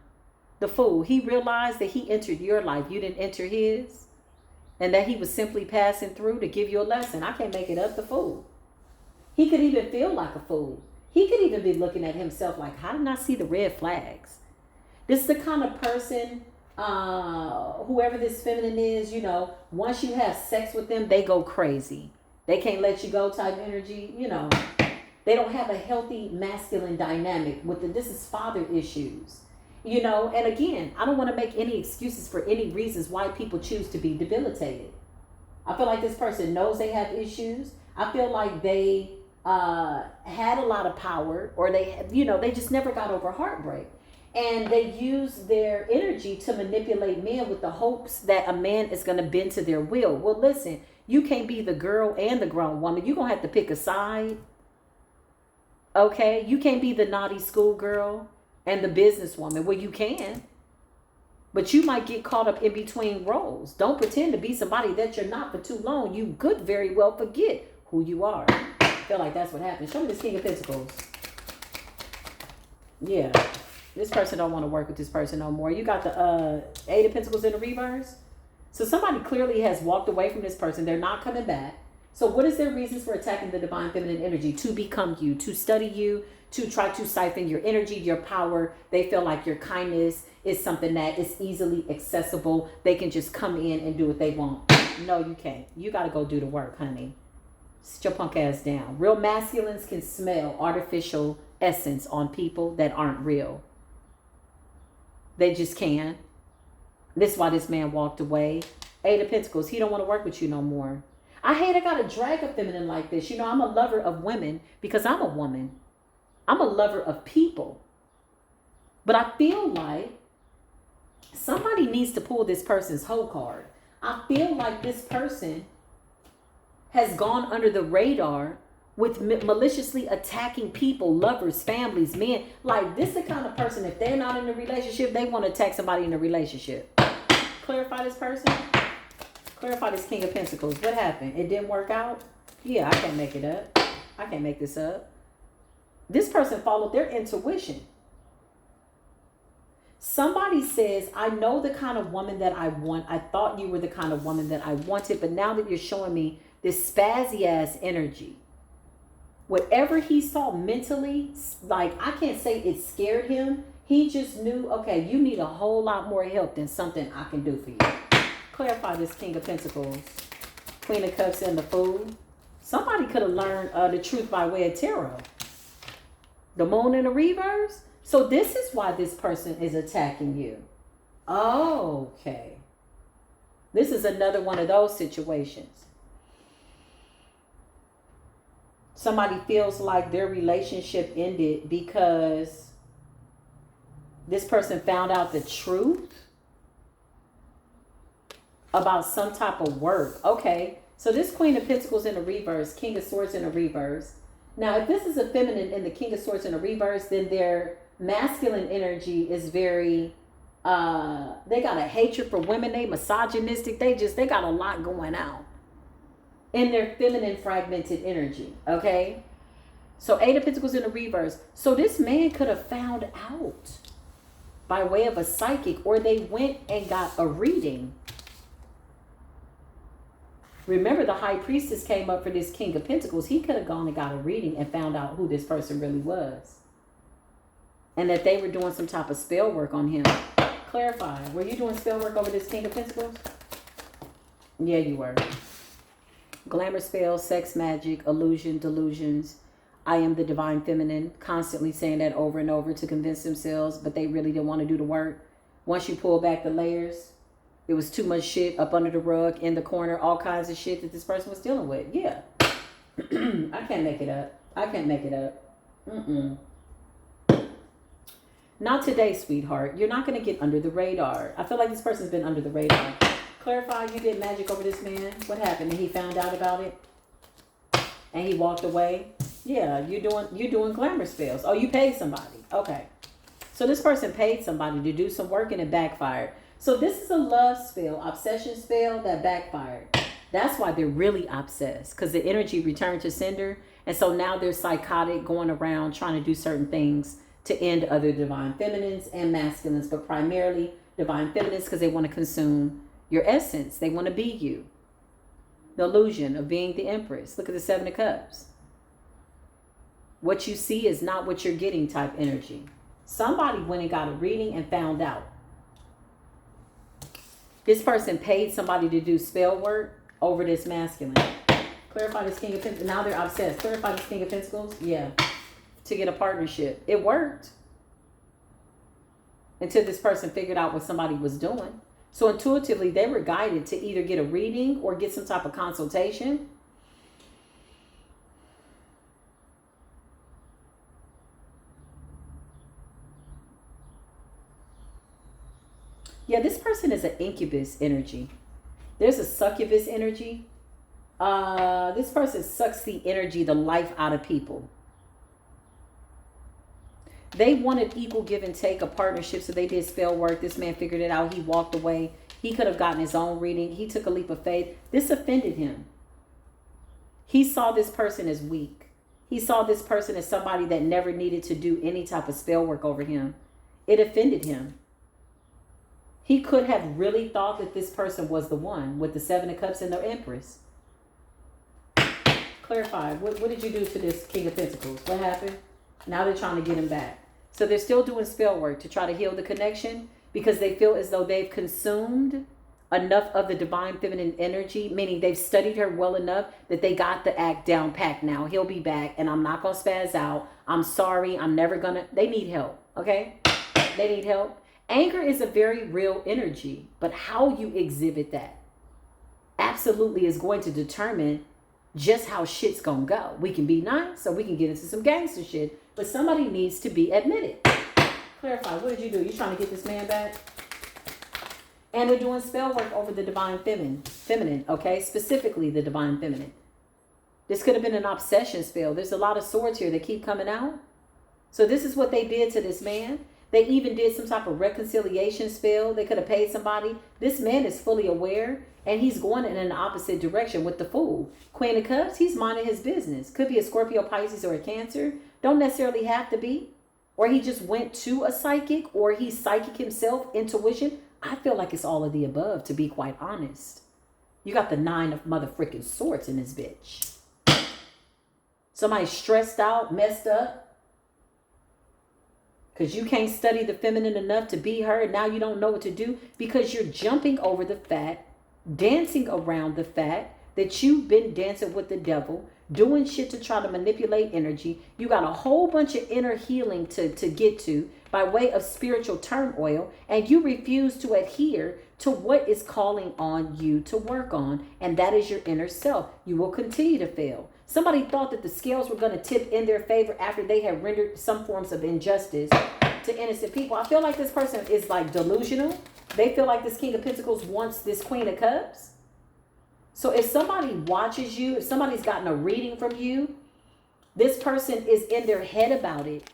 The fool. He realized that he entered your life. You didn't enter his. And that he was simply passing through to give you a lesson. I can't make it up, the fool. He could even feel like a fool. He could even be looking at himself like, how did I see the red flags? This is the kind of person, whoever this feminine is, you know, once you have sex with them, they go crazy. They can't let you go type energy, you know. They don't have a healthy masculine dynamic this is father issues. You know, and again, I don't want to make any excuses for any reasons why people choose to be debilitated. I feel like this person knows they have issues. I feel like they had a lot of power, or they just never got over heartbreak. And they use their energy to manipulate men with the hopes that a man is going to bend to their will. Well, listen, you can't be the girl and the grown woman. You're going to have to pick a side. Okay? You can't be the naughty schoolgirl and the businesswoman. Well, you can. But you might get caught up in between roles. Don't pretend to be somebody that you're not for too long. You could very well forget who you are. I feel like that's what happened. Show me this King of Pentacles. Yeah. This person don't want to work with this person no more. You got the Eight of Pentacles in the reverse. So somebody clearly has walked away from this person. They're not coming back. So what is their reasons for attacking the divine feminine energy? To become you, to study you, to try to siphon your energy, your power. They feel like your kindness is something that is easily accessible. They can just come in and do what they want. No, you can't. You got to go do the work, honey. Sit your punk ass down. Real masculines can smell artificial essence on people that aren't real. They just can. This is why this man walked away. Eight of Pentacles. He don't want to work with you no more. I hate I got to drag a feminine like this. You know, I'm a lover of women because I'm a woman. I'm a lover of people. But I feel like somebody needs to pull this person's hoe card. I feel like this person has gone under the radar with maliciously attacking people, lovers, families, men. Like, this is the kind of person, if they're not in a relationship, they want to attack somebody in a relationship. Clarify this person. Clarify this King of Pentacles. What happened? It didn't work out? Yeah, I can't make it up. I can't make this up. This person followed their intuition. Somebody says, I know the kind of woman that I want. I thought you were the kind of woman that I wanted, but now that you're showing me this spazzy ass energy, whatever he saw mentally, like, I can't say it scared him. He just knew, okay, you need a whole lot more help than something I can do for you. Clarify this King of Pentacles. Queen of Cups and the Fool. Somebody could have learned the truth by way of tarot. The Moon in the reverse. So this is why this person is attacking you. Oh, okay. This is another one of those situations. Somebody feels like their relationship ended because this person found out the truth about some type of work. Okay, so this Queen of Pentacles in the reverse, King of Swords in the reverse. Now, if this is a feminine in the King of Swords in the reverse, then their masculine energy is very, they got a hatred for women. They misogynistic. They got a lot going on in their feminine fragmented energy. Okay, so Eight of Pentacles in the reverse. So this man could have found out by way of a psychic, or they went and got a reading. Remember, the High Priestess came up for this King of Pentacles. He could have gone and got a reading and found out who this person really was. And that they were doing some type of spell work on him. Clarify. Were you doing spell work over this King of Pentacles? Yeah, you were. Glamour spells, sex magic, illusion, delusions. I am the divine feminine. Constantly saying that over and over to convince themselves, but they really didn't want to do the work. Once you pull back the layers, it was too much shit up under the rug, in the corner, all kinds of shit that this person was dealing with. Yeah. I can't make it up. I can't make it up. Not today, sweetheart. You're not going to get under the radar. I feel like this person's been under the radar. Clarify, you did magic over this man. What happened? And he found out about it? And he walked away? Yeah, you're doing glamour spells. Oh, you paid somebody. Okay. So this person paid somebody to do some work and it backfired. So this is a love spell, obsession spell that backfired. That's why they're really obsessed, because the energy returned to sender. And so now they're psychotic, going around trying to do certain things to end other divine feminines and masculines, but primarily divine feminines because they want to consume your essence. They want to be you. The illusion of being the Empress. Look at the Seven of Cups. What you see is not what you're getting type energy. Somebody went and got a reading and found out. This person paid somebody to do spell work over this masculine. Clarify this King of Pentacles. Now they're obsessed. Clarify this King of Pentacles. Yeah. To get a partnership. It worked. Until this person figured out what somebody was doing. So intuitively, they were guided to either get a reading or get some type of consultation. Yeah, this person is an incubus energy. There's a succubus energy. This person sucks the energy, the life out of people. They wanted equal give and take, a partnership, so they did spell work. This man figured it out. He walked away. He could have gotten his own reading. He took a leap of faith. This offended him. He saw this person as weak. He saw this person as somebody that never needed to do any type of spell work over him. It offended him. He could have really thought that this person was the one with the Seven of Cups and the Empress. Clarify. What did you do to this King of Pentacles? What happened? Now they're trying to get him back. So they're still doing spell work to try to heal the connection because they feel as though they've consumed enough of the divine feminine energy, meaning they've studied her well enough that they got the act down packed now. He'll be back and I'm not going to spaz out. I'm sorry. I'm never going to. They need help. Okay? They need help. Anger is a very real energy, but how you exhibit that absolutely is going to determine just how shit's gonna go. We can be nice or we can get into some gangster shit, but somebody needs to be admitted. Clarify, what did you do? You trying to get this man back? And they're doing spell work over the divine feminine, okay? Specifically the divine feminine. This could have been an obsession spell. There's a lot of swords here that keep coming out. So this is what they did to this man. They even did some type of reconciliation spell. They could have paid somebody. This man is fully aware and he's going in an opposite direction with the Fool. Queen of Cups, he's minding his business. Could be a Scorpio, Pisces, or a Cancer. Don't necessarily have to be. Or he just went to a psychic, or he's psychic himself, intuition. I feel like it's all of the above, to be quite honest. You got the 9 of motherfucking swords in this bitch. Somebody stressed out, messed up. Because you can't study the feminine enough to be her. And now you don't know what to do. Because you're jumping over the fact, dancing around the fact that you've been dancing with the devil. Doing shit to try to manipulate energy. You got a whole bunch of inner healing to get to by way of spiritual turmoil. And you refuse to adhere to what is calling on you to work on. And that is your inner self. You will continue to fail. Somebody thought that the scales were going to tip in their favor after they had rendered some forms of injustice to innocent people. I feel like this person is like delusional. They feel like this King of Pentacles wants this Queen of Cups. So if somebody watches you, if somebody's gotten a reading from you, this person is in their head about it.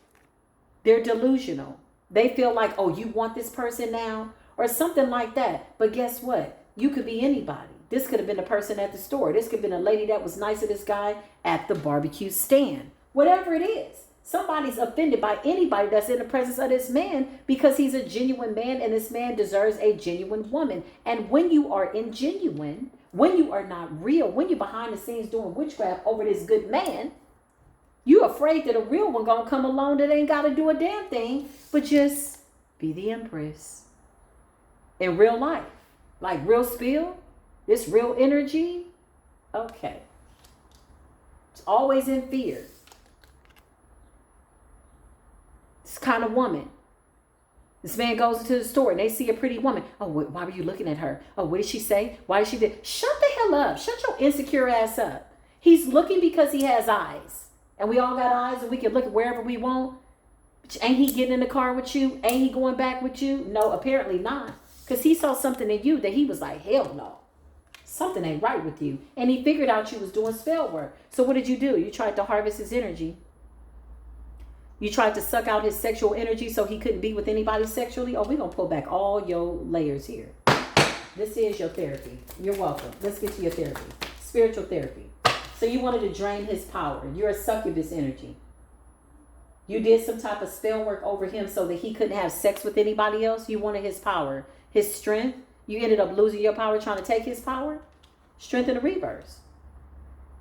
They're delusional. They feel like, oh, you want this person now or something like that. But guess what? You could be anybody. This could have been a person at the store. This could have been a lady that was nice to this guy at the barbecue stand. Whatever it is. Somebody's offended by anybody that's in the presence of this man because he's a genuine man and this man deserves a genuine woman. And when you are ingenuine, when you are not real, when you're behind the scenes doing witchcraft over this good man, you're afraid that a real one gonna come along that ain't gotta do a damn thing, but just be the Empress. In real life, like real spill, this real energy, okay. It's always in fear. This kind of woman. This man goes into the store and they see a pretty woman. Oh, why were you looking at her? Oh, what did she say? Why did she do? Shut the hell up. Shut your insecure ass up. He's looking because he has eyes. And we all got eyes and we can look wherever we want. Ain't he getting in the car with you? Ain't he going back with you? No, apparently not. Because he saw something in you that he was like, hell no. Something ain't right with you. And he figured out you was doing spell work. So what did you do? You tried to harvest his energy. You tried to suck out his sexual energy so he couldn't be with anybody sexually. Oh, we're going to pull back all your layers here. This is your therapy. You're welcome. Let's get to your therapy. Spiritual therapy. So you wanted to drain his power. You're a succubus energy. You did some type of spell work over him so that he couldn't have sex with anybody else. You wanted his power, his strength. You ended up losing your power trying to take his power. Strength in the reverse.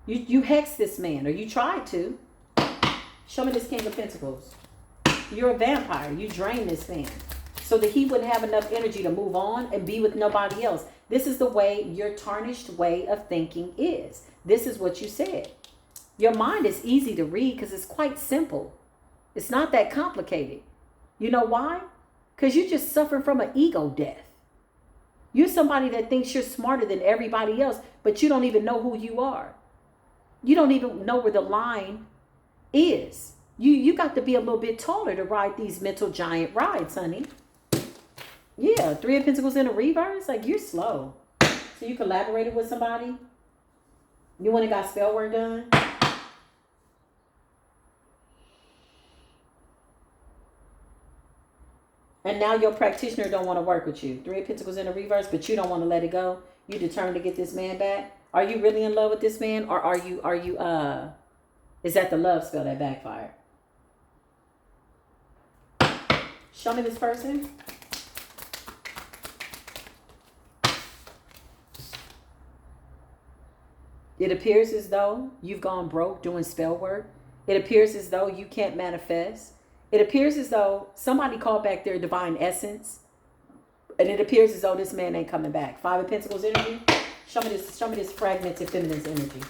You hexed this man, or you tried to. Show me this King of Pentacles. You're a vampire. You drained this man so that he wouldn't have enough energy to move on and be with nobody else. This is the way your tarnished way of thinking is. This is what you said. Your mind is easy to read because it's quite simple. It's not that complicated. You know why? Because you're just suffering from an ego death. You're somebody that thinks you're smarter than everybody else, but you don't even know who you are. You don't even know where the line is. You got to be a little bit taller to ride these mental giant rides, honey. Yeah, 3 of Pentacles in a reverse. Like, you're slow. So you collaborated with somebody. You went and got spell work done. And now your practitioner don't want to work with you. 3 of Pentacles in a reverse, but you don't want to let it go. You determined to get this man back. Are you really in love with this man? Or are you is that the love spell that backfired? Show me this person. It appears as though you've gone broke doing spell work. It appears as though you can't manifest. It appears as though somebody called back their divine essence. And it appears as though this man ain't coming back. 5 of Pentacles energy. Show me this fragmented feminine energy.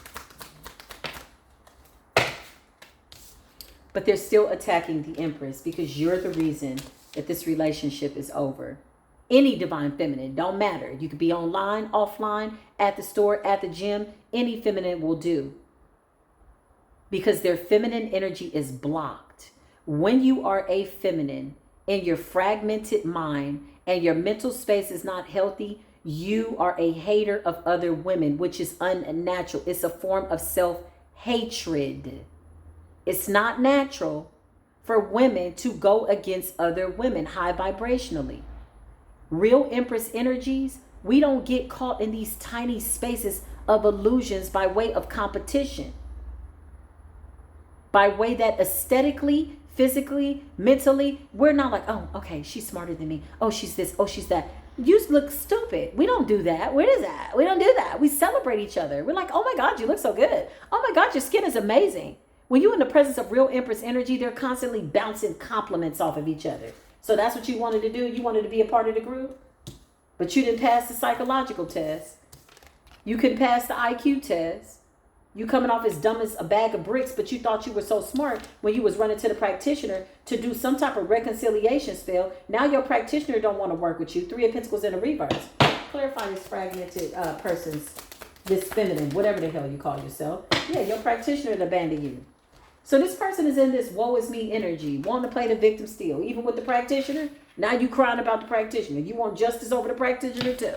But they're still attacking the Empress because you're the reason that this relationship is over. Any divine feminine, don't matter. You could be online, offline, at the store, at the gym. Any feminine will do. Because their feminine energy is blocked. When you are a feminine in your fragmented mind and your mental space is not healthy, you are a hater of other women, which is unnatural. It's a form of self-hatred. It's not natural for women to go against other women high vibrationally. Real Empress energies, we don't get caught in these tiny spaces of illusions by way of competition. By way that aesthetically, physically, mentally, we're not like, oh, okay, she's smarter than me. Oh, she's this. Oh, she's that. You look stupid. We don't do that. Where is that? We don't do that. We celebrate each other. We're like, oh my God, you look so good. Oh my God, your skin is amazing. When you're in the presence of real Empress energy, they're constantly bouncing compliments off of each other. So that's what you wanted to do. You wanted to be a part of the group, but you didn't pass the psychological test. You couldn't pass the IQ test. You coming off as dumb as a bag of bricks, but you thought you were so smart when you was running to the practitioner to do some type of reconciliation spell. Now your practitioner don't want to work with you. 3 of Pentacles in a reverse. Clarify this fragmented person's, this feminine, whatever the hell you call yourself. Yeah, your practitioner abandoned you. So this person is in this woe is me energy, wanting to play the victim still, even with the practitioner. Now you crying about the practitioner. You want justice over the practitioner too.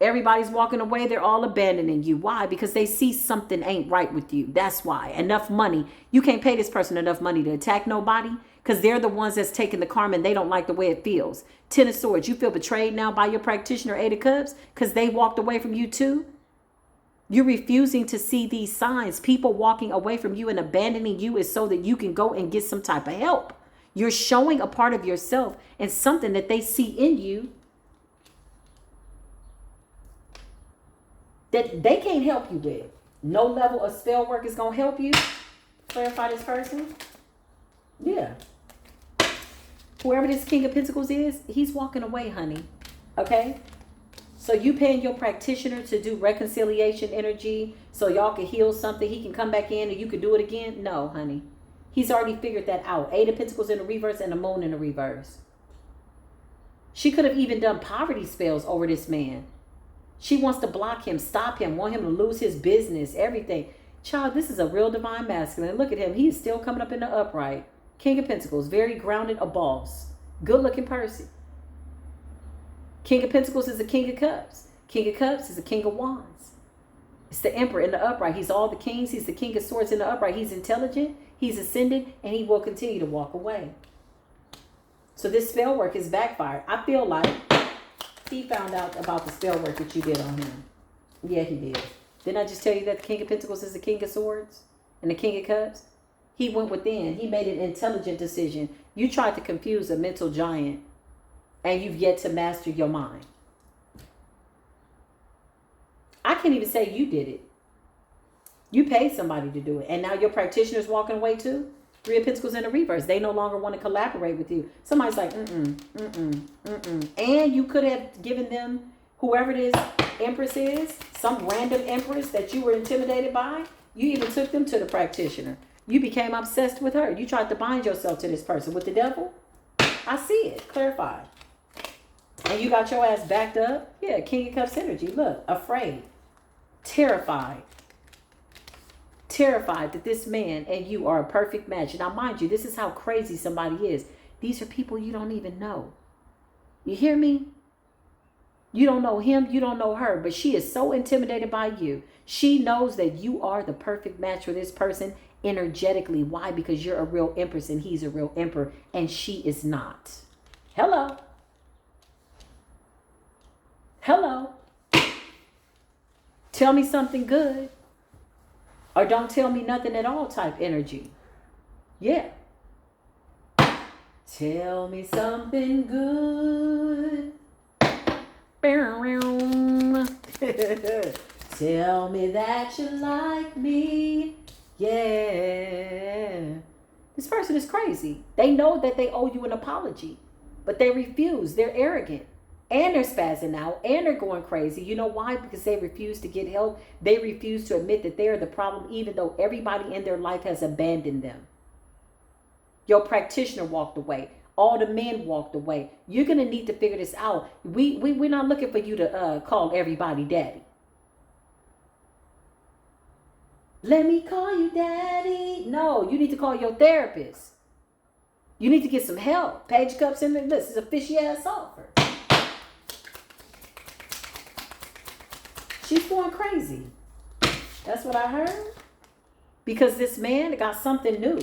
Everybody's walking away. They're all abandoning you. Why? Because they see something ain't right with you. That's why. Enough money. You can't pay this person enough money to attack nobody because they're the ones that's taking the karma and they don't like the way it feels. 10 of Swords. You feel betrayed now by your practitioner, 8 of Cups, because they walked away from you too. You're refusing to see these signs. People walking away from you and abandoning you is so that you can go and get some type of help. You're showing a part of yourself and something that they see in you that they can't help you with. No level of spell work is going to help you. Clarify this person. Yeah. Whoever this King of Pentacles is, he's walking away, honey. Okay? So you paying your practitioner to do reconciliation energy so y'all can heal something. He can come back in and you can do it again. No, honey. He's already figured that out. 8 of Pentacles in the reverse and the Moon in the reverse. She could have even done poverty spells over this man. She wants to block him, stop him, want him to lose his business, everything. Child, this is a real divine masculine. Look at him. He is still coming up in the upright. King of Pentacles, very grounded, a boss. Good looking person. King of Pentacles is the King of Cups. King of Cups is the King of Wands. It's the Emperor in the upright. He's all the kings. He's the King of Swords in the upright. He's intelligent. He's ascended. And he will continue to walk away. So this spell work is backfired. I feel like he found out about the spell work that you did on him. Yeah, he did. Didn't I just tell you that the King of Pentacles is the King of Swords and the King of Cups? He went within. He made an intelligent decision. You tried to confuse a mental giant. And you've yet to master your mind. I can't even say you did it. You paid somebody to do it. And now your practitioner's walking away too. 3 of Pentacles in the reverse. They no longer want to collaborate with you. Somebody's like, And you could have given them Whoever this empress is, some random empress that you were intimidated by, you even took them to the practitioner. You became obsessed with her. You tried to bind yourself to this person with the devil. I see it. Clarify. And you got your ass backed up. Yeah, King of Cups energy. Look, afraid. Terrified. Terrified that this man and you are a perfect match. Now, mind you, this is how crazy somebody is. These are people you don't even know. You hear me? You don't know him, you don't know her, but she is so intimidated by you. She knows that you are the perfect match for this person energetically. Why? Because you're a real empress and he's a real emperor, and she is not. Hello. Hello. Tell me something good, or don't tell me nothing at all type energy. Yeah. Tell me something good. Tell me that you like me. Yeah. This person is crazy. They know that they owe you an apology, but they refuse. They're arrogant. And they're spazzing out. And they're going crazy. You know why? Because they refuse to get help. They refuse to admit that they're the problem, even though everybody in their life has abandoned them. Your practitioner walked away. All the men walked away. You're going to need to figure this out. We're not looking for you to call everybody daddy. Let me call you daddy. No, you need to call your therapist. You need to get some help. Page Cups in the list. This is a fishy ass offer. She's going crazy. That's what I heard. Because this man got something new.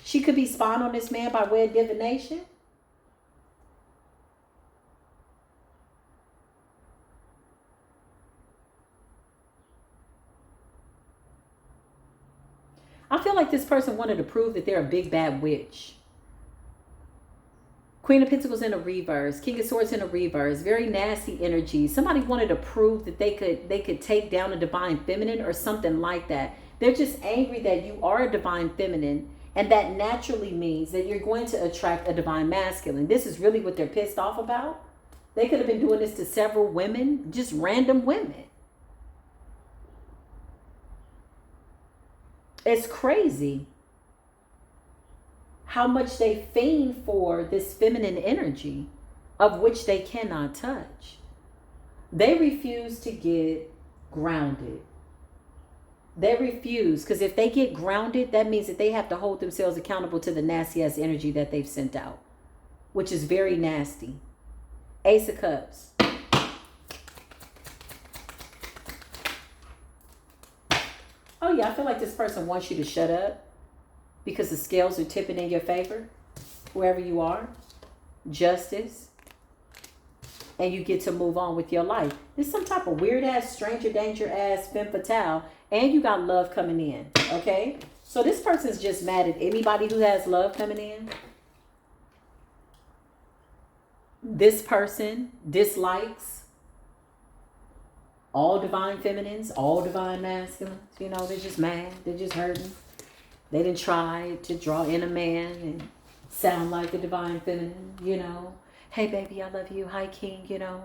She could be spying on this man by way of divination. I feel like this person wanted to prove that they're a big bad witch. Queen of Pentacles in a reverse. King of Swords in a reverse. Very nasty energy. Somebody wanted to prove that they could take down a divine feminine or something like that. They're just angry that you are a divine feminine. And that naturally means that you're going to attract a divine masculine. This is really what they're pissed off about. They could have been doing this to several women, just random women. It's crazy how much they fiend for this feminine energy of which they cannot touch. They refuse to get grounded. They refuse, because if they get grounded, that means that they have to hold themselves accountable to the nasty ass energy that they've sent out, which is very nasty. Ace of Cups. Oh yeah, I feel like this person wants you to shut up because the scales are tipping in your favor, whoever you are. Justice. And you get to move on with your life. There's some type of weird ass, stranger danger ass, Femm-Fatale. And you got love coming in, okay? So this person's just mad at anybody who has love coming in. This person dislikes all divine feminines, all divine masculines. You know, they're just mad. They're just hurting. They didn't try to draw in a man and sound like a divine feminine, you know. Hey, baby, I love you. Hi, king, you know.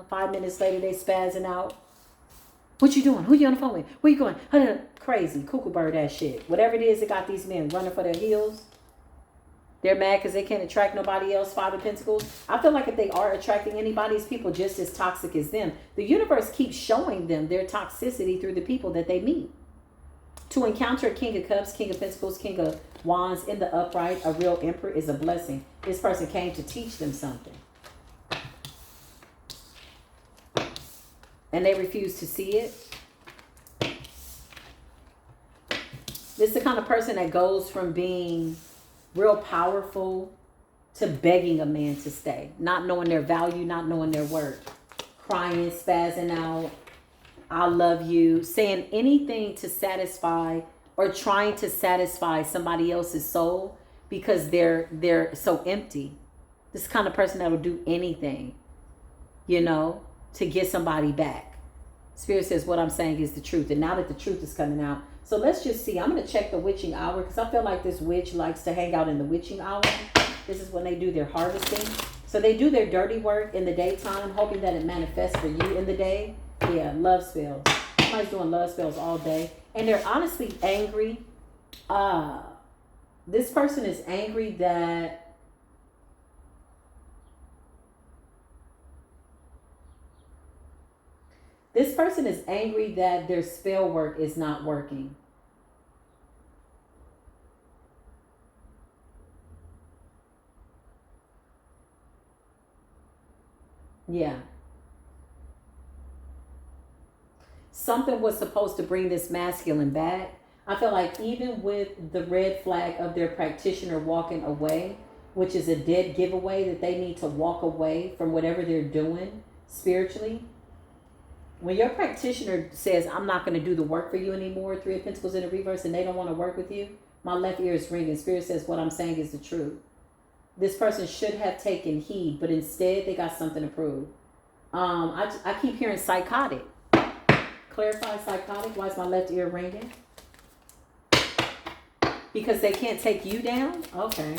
5 minutes later, they spazzing out. What you doing? Who you on the phone with? Where you going? Crazy, cuckoo bird ass shit. Whatever it is that got these men running for their heels. They're mad because they can't attract nobody else. 5 of Pentacles. I feel like if they are attracting anybody, it's people just as toxic as them. The universe keeps showing them their toxicity through the people that they meet. To encounter a King of Cups, King of Pentacles, King of Wands in the upright, a real emperor, is a blessing. This person came to teach them something. And they refuse to see it. This is the kind of person that goes from being real powerful to begging a man to stay. Not knowing their value, not knowing their worth. Crying, spazzing out. I love you. Saying anything to satisfy or trying to satisfy somebody else's soul because they're so empty. This kind of person that will do anything, you know, to get somebody back. Spirit says what I'm saying is the truth. And now that the truth is coming out. So let's just see. I'm going to check the witching hour because I feel like this witch likes to hang out in the witching hour. This is when they do their harvesting. So they do their dirty work in the daytime, hoping that it manifests for you in the day. Yeah, love spells. Somebody's doing love spells all day. And they're honestly angry. This person is angry that their spell work is not working. Yeah. Something was supposed to bring this masculine back. I feel like even with the red flag of their practitioner walking away, which is a dead giveaway that they need to walk away from whatever they're doing spiritually. When your practitioner says, I'm not going to do the work for you anymore, Three of Pentacles in the reverse, and they don't want to work with you, my left ear is ringing. Spirit says what I'm saying is the truth. This person should have taken heed, but instead they got something to prove. I keep hearing psychotic. Clarify psychotic. Why is my left ear ringing? Because they can't take you down? Okay.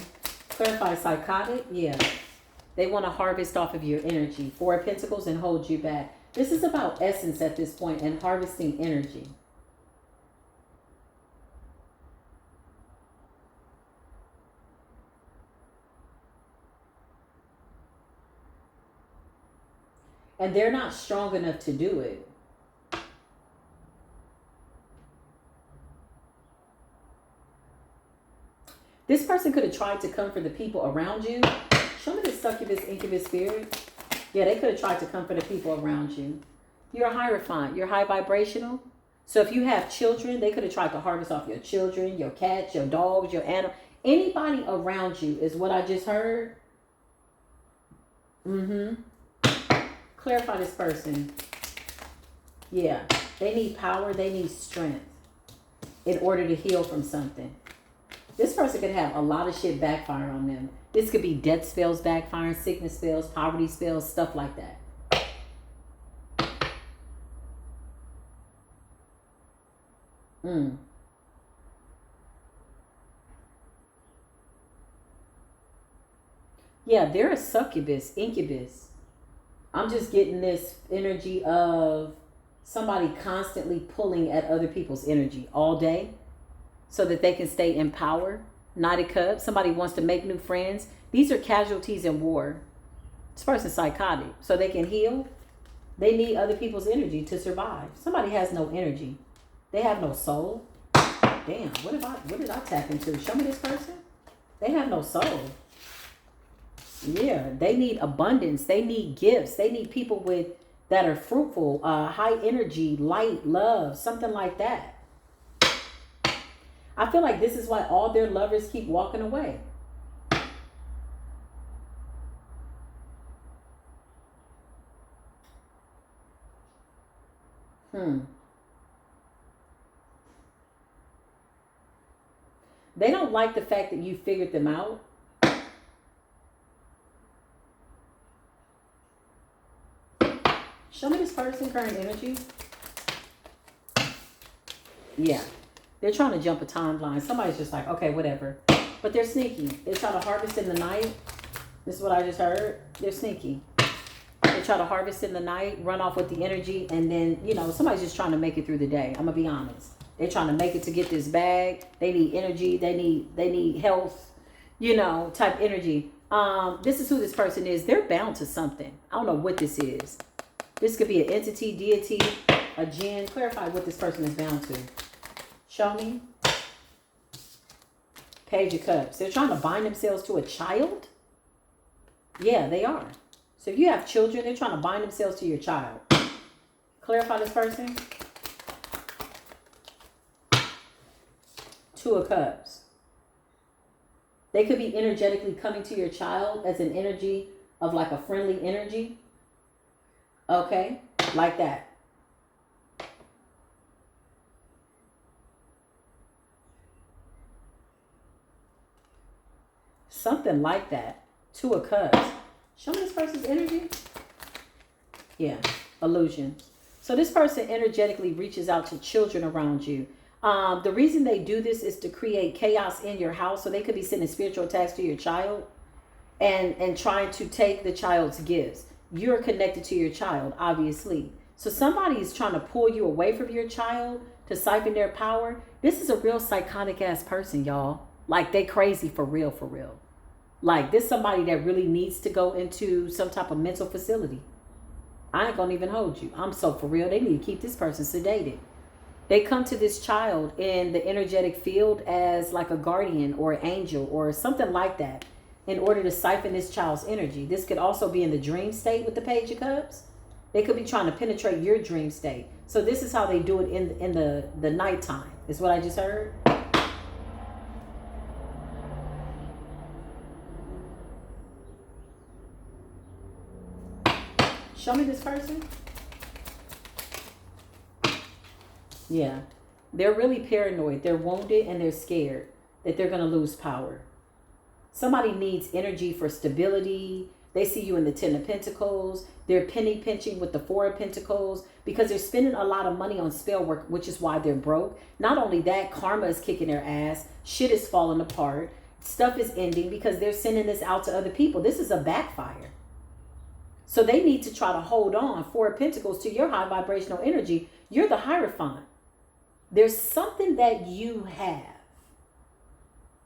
Clarify psychotic. Yeah. They want to harvest off of your energy. Four of Pentacles and hold you back. This is about essence at this point and harvesting energy. And they're not strong enough to do it. This person could have tried to come for the people around you. Show me the succubus, incubus spirit. Yeah, they could have tried to come for the people around you. You're a hierophant. You're high vibrational. So if you have children, they could have tried to harvest off your children, your cats, your dogs, your animals. Anybody around you is what I just heard. Clarify this person. Yeah, they need power. They need strength in order to heal from something. This person could have a lot of shit backfire on them. This could be death spells backfiring, sickness spells, poverty spells, stuff like that. Yeah, they're a succubus, incubus. I'm just getting this energy of somebody constantly pulling at other people's energy all day so that they can stay in power. Knight of Cups, somebody wants to make new friends. These are casualties in war. This person's psychotic. So they can heal. They need other people's energy to survive. Somebody has no energy. They have no soul. Damn, what did I tap into? Show me this person. They have no soul. Yeah, they need abundance. They need gifts. They need people that are fruitful, high energy, light, love, something like that. I feel like this is why all their lovers keep walking away. They don't like the fact that you figured them out. Show me this person, current energy. Yeah. They're trying to jump a timeline. Somebody's just like, okay, whatever. But they're sneaky. They try to harvest in the night. This is what I just heard. They're sneaky. They try to harvest in the night, run off with the energy, and then, you know, somebody's just trying to make it through the day. I'm going to be honest. They're trying to make it to get this bag. They need energy. They need health, you know, type energy. This is who this person is. They're bound to something. I don't know what this is. This could be an entity, deity, a jinn. Clarify what this person is bound to. Show me. Page of Cups. They're trying to bind themselves to a child? Yeah, they are. So if you have children, they're trying to bind themselves to your child. Clarify this person. Two of Cups. They could be energetically coming to your child as an energy of like a friendly energy. Okay, like that. Something like that. Two of Cups. Show me this person's energy. Yeah, illusion. So this person energetically reaches out to children around you. The reason they do this is to create chaos in your house. So they could be sending spiritual attacks to your child. and trying to take the child's gifts. You're connected to your child, obviously. So somebody is trying to pull you away from your child to siphon their power. This is a real psychotic ass person, y'all. Like, they crazy for real, for real. Like, this somebody that really needs to go into some type of mental facility. I ain't gonna even hold you. I'm so for real. They need to keep this person sedated. They come to this child in the energetic field as like a guardian or an angel or something like that in order to siphon this child's energy. This could also be in the dream state with the Page of Cups. They could be trying to penetrate your dream state. So this is how they do it in the nighttime, is what I just heard. Show me this person. Yeah. They're really paranoid. They're wounded and they're scared that they're going to lose power. Somebody needs energy for stability. They see you in the 10 of Pentacles. They're penny pinching with the 4 of Pentacles because they're spending a lot of money on spell work, which is why they're broke. Not only that, karma is kicking their ass. Shit is falling apart. Stuff is ending because they're sending this out to other people. This is a backfire. So they need to try to hold on, 4 of Pentacles, to your high vibrational energy. You're the Hierophant. There's something that you have.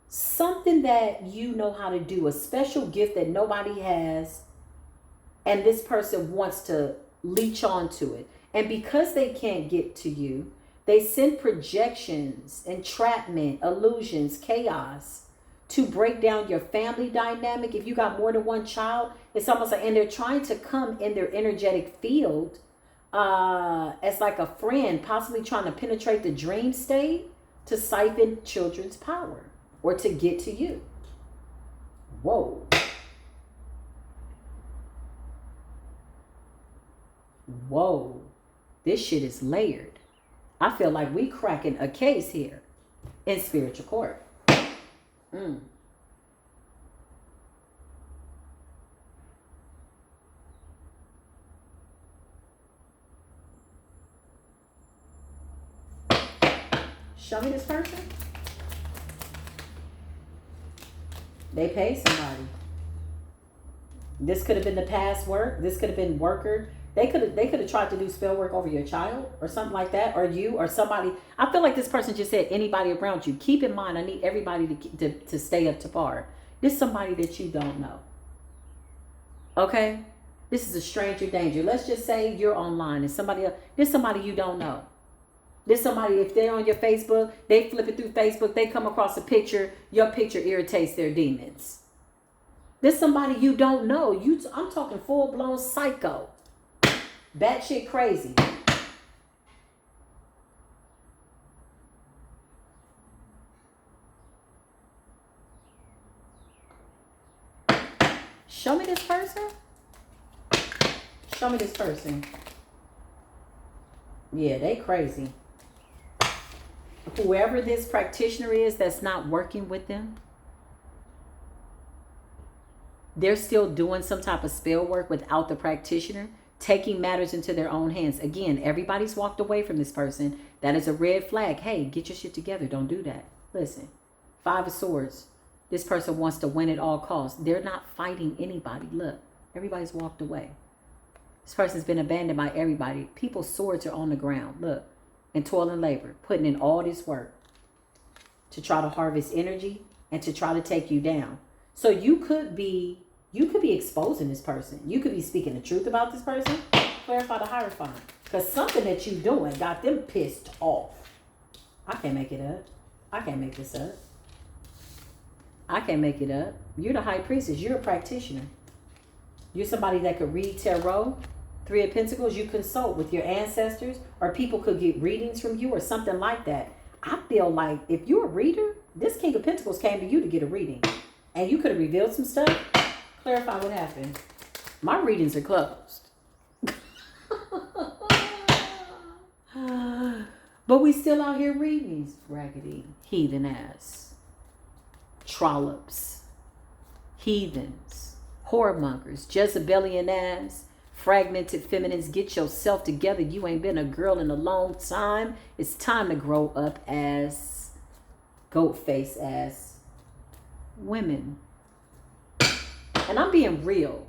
Something that you know how to do. A special gift that nobody has. And this person wants to leech onto it. And because they can't get to you, they send projections, entrapment, illusions, chaos to break down your family dynamic. If you got more than one child, it's almost like, and they're trying to come in their energetic field as like a friend, possibly trying to penetrate the dream state to siphon children's power or to get to you. Whoa. Whoa. This shit is layered. I feel like we cracking a case here in spiritual court. Show me this person. They pay somebody. This could have been the past work. This could have been worker. They could have tried to do spell work over your child or something like that, or you or somebody. I feel like this person just said anybody around you. Keep in mind, I need everybody to stay up to par. This is somebody that you don't know. Okay? This is a stranger danger. Let's just say you're online and somebody else. This is somebody you don't know. This somebody, if they're on your Facebook, they flip it through Facebook, they come across a picture, your picture irritates their demons. This somebody you don't know. I'm talking full-blown psycho. Batshit crazy. Show me this person. Show me this person. Yeah, they crazy. Whoever this practitioner is that's not working with them, they're still doing some type of spell work without the practitioner, taking matters into their own hands. Again, everybody's walked away from this person. That is a red flag. Hey, get your shit together. Don't do that. Listen, 5 of Swords. This person wants to win at all costs. They're not fighting anybody. Look, everybody's walked away. This person's been abandoned by everybody. People's swords are on the ground. Look, in toil and labor, putting in all this work to try to harvest energy and to try to take you down. So you could be exposing this person. You could be speaking the truth about this person. Clarify the Hierophant. Because something that you're doing got them pissed off. I can't make it up. I can't make this up. I can't make it up. You're the High Priestess. You're a practitioner. You're somebody that could read tarot. 3 of Pentacles. You consult with your ancestors, or people could get readings from you or something like that. I feel like if you're a reader, this King of Pentacles came to you to get a reading. And you could have revealed some stuff. Clarify what happened. My readings are closed. But we still out here reading these raggedy heathen ass. Trollops. Heathens. Whoremongers. Jezebelian ass. Fragmented feminines. Get yourself together. You ain't been a girl in a long time. It's time to grow up as goat face ass women. And I'm being real.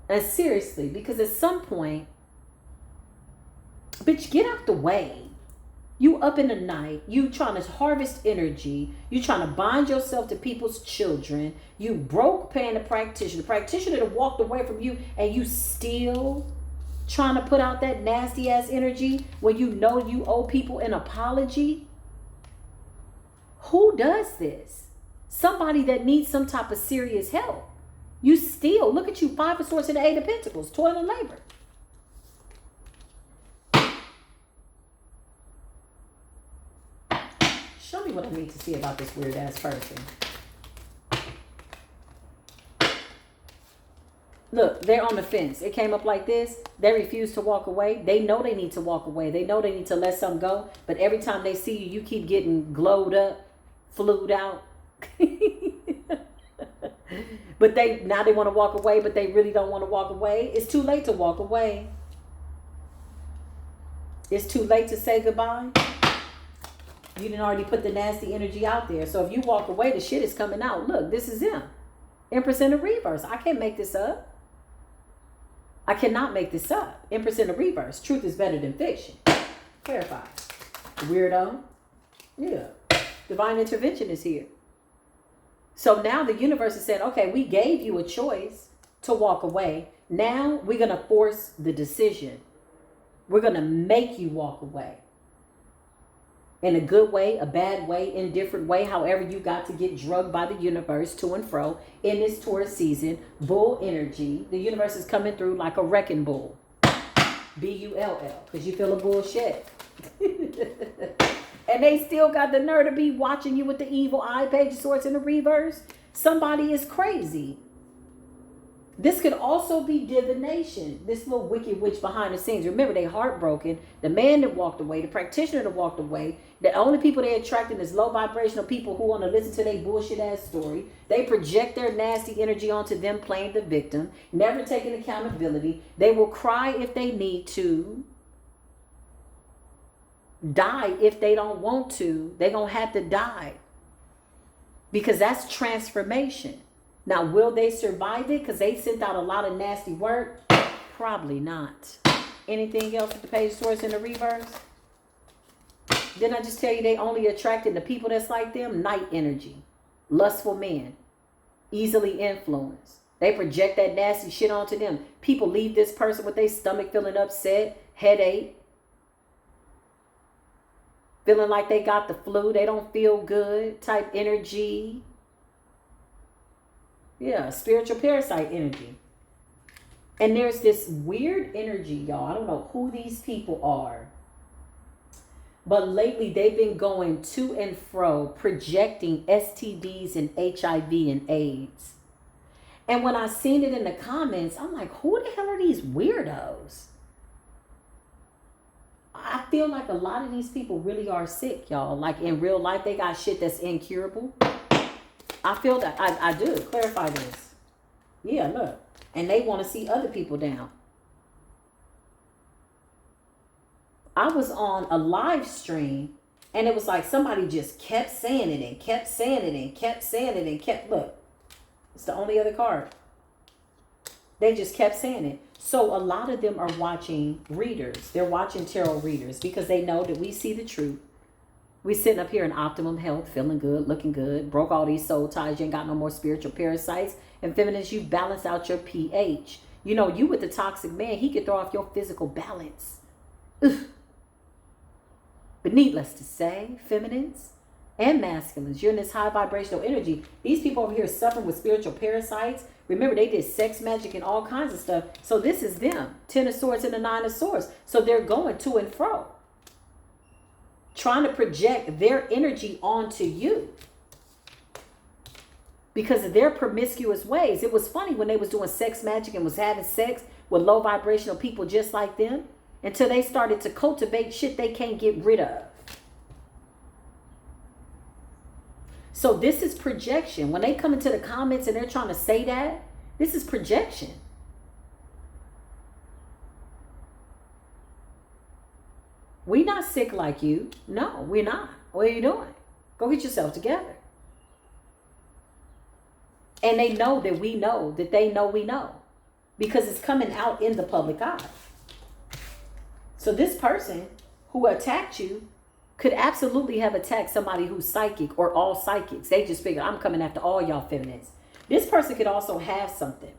And seriously, because at some point, bitch, get out the way. You up in the night, you trying to harvest energy, you trying to bind yourself to people's children, you broke paying the practitioner that walked away from you, and you still trying to put out that nasty ass energy when you know you owe people an apology. Who does this? Somebody that needs some type of serious help. You still, look at you, 5 of Swords and the 8 of Pentacles, toil and labor. Show me what I need to see about this weird ass person. Look, they're on the fence. It came up like this. They refuse to walk away. They know they need to walk away. They know they need to let something go. But every time they see you, you keep getting glowed up, flued out. But now they want to walk away, but they really don't want to walk away. It's too late to walk away. It's too late to say goodbye. You didn't already put the nasty energy out there. So if you walk away, the shit is coming out. Look, this is him. Empress in the reverse. I can't make this up. I cannot make this up. Empress in the reverse. Truth is better than fiction. Clarify. Weirdo. Yeah. Divine intervention is here. So now the universe is saying, okay, we gave you a choice to walk away. Now we're going to force the decision. We're going to make you walk away. In a good way, a bad way, indifferent way, however you got to get drugged by the universe to and fro in this Taurus season. Bull energy. The universe is coming through like a wrecking bull. B-U-L-L. Because you feel a bullshit. And they still got the nerve to be watching you with the evil eye, Page of Swords in the reverse. Somebody is crazy. This could also be divination. This little wicked witch behind the scenes. Remember, they heartbroken. The man that walked away, the practitioner that walked away. The only people they attracting is low vibrational people who want to listen to their bullshit ass story. They project their nasty energy onto them playing the victim, never taking accountability. They will cry if they need to. Die if they don't want to. They're going to have to die. Because that's transformation. Now, will they survive it? Because they sent out a lot of nasty work? Probably not. Anything else with the Page of Swords in the reverse? Didn't I just tell you they only attracted the people that's like them? Night energy. Lustful men. Easily influenced. They project that nasty shit onto them. People leave this person with their stomach feeling upset, headache, feeling like they got the flu. They don't feel good type energy. Yeah, spiritual parasite energy. And there's this weird energy, y'all. I don't know who these people are. But lately they've been going to and fro, projecting STDs and HIV and AIDS. And when I seen it in the comments, I'm like, who the hell are these weirdos? I feel like a lot of these people really are sick, y'all. Like in real life, they got shit that's incurable. I feel that. I do. Clarify this. Yeah, look. And they want to see other people down. I was on a live stream and it was like somebody just kept saying it and kept saying it and kept saying it and kept, look, it's the only other card. They just kept saying it. So a lot of them are watching readers. They're watching tarot readers because they know that we see the truth. We sitting up here in optimum health, feeling good, looking good, broke all these soul ties. You ain't got no more spiritual parasites. And feminists, you balance out your pH. You know, you with the toxic man, he could throw off your physical balance. Ugh. But needless to say, feminines and masculines, you're in this high vibrational energy. These people over here suffering with spiritual parasites. Remember, they did sex magic and all kinds of stuff. So this is them. 10 of Swords and the 9 of Swords. So they're going to and fro, trying to project their energy onto you because of their promiscuous ways. It was funny when they was doing sex magic and was having sex with low vibrational people just like them until they started to cultivate shit they can't get rid of. So this is projection. When they come into the comments and they're trying to say that, this is projection. We're not sick like you. No, we're not. What are you doing? Go get yourself together. And they know that we know that they know we know, because it's coming out in the public eye. So this person who attacked you could absolutely have attacked somebody who's psychic or all psychics. They just figure, I'm coming after all y'all feminists. This person could also have something.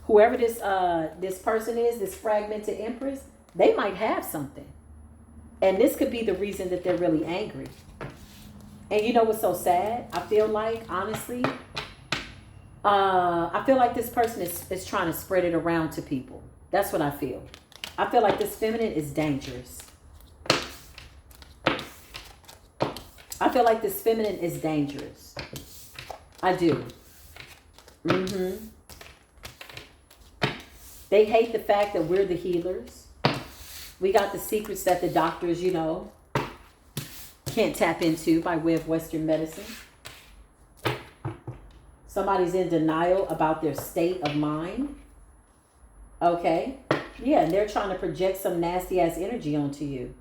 Whoever this person is, this fragmented empress, they might have something. And this could be the reason that they're really angry. And you know what's so sad? I feel like, honestly, I feel like this person is trying to spread it around to people. That's what I feel. I feel like this feminine is dangerous. I feel like this feminine is dangerous. I do. They hate the fact that we're the healers. We got the secrets that the doctors, you know, can't tap into by way of Western medicine. Somebody's in denial about their state of mind. Okay. Yeah, and they're trying to project some nasty ass energy onto you.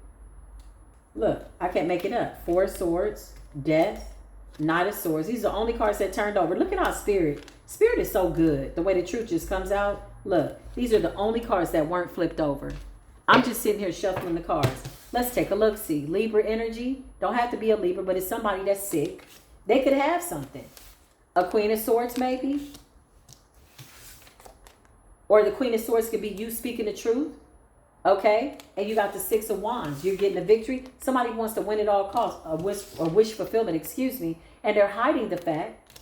Look, I can't make it up. 4 of Swords, Death, Knight of Swords. These are the only cards that turned over. Look at how Spirit is so good. The way the truth just comes out. Look, these are the only cards that weren't flipped over. I'm just sitting here shuffling the cards. Let's take a look. See, Libra energy. Don't have to be a Libra, but it's somebody that's sick. They could have something. A Queen of Swords, maybe. Or the Queen of Swords could be you speaking the truth. Okay? And you got the 6 of Wands. You're getting a victory. Somebody wants to win at all costs. A wish fulfillment, excuse me. And they're hiding the fact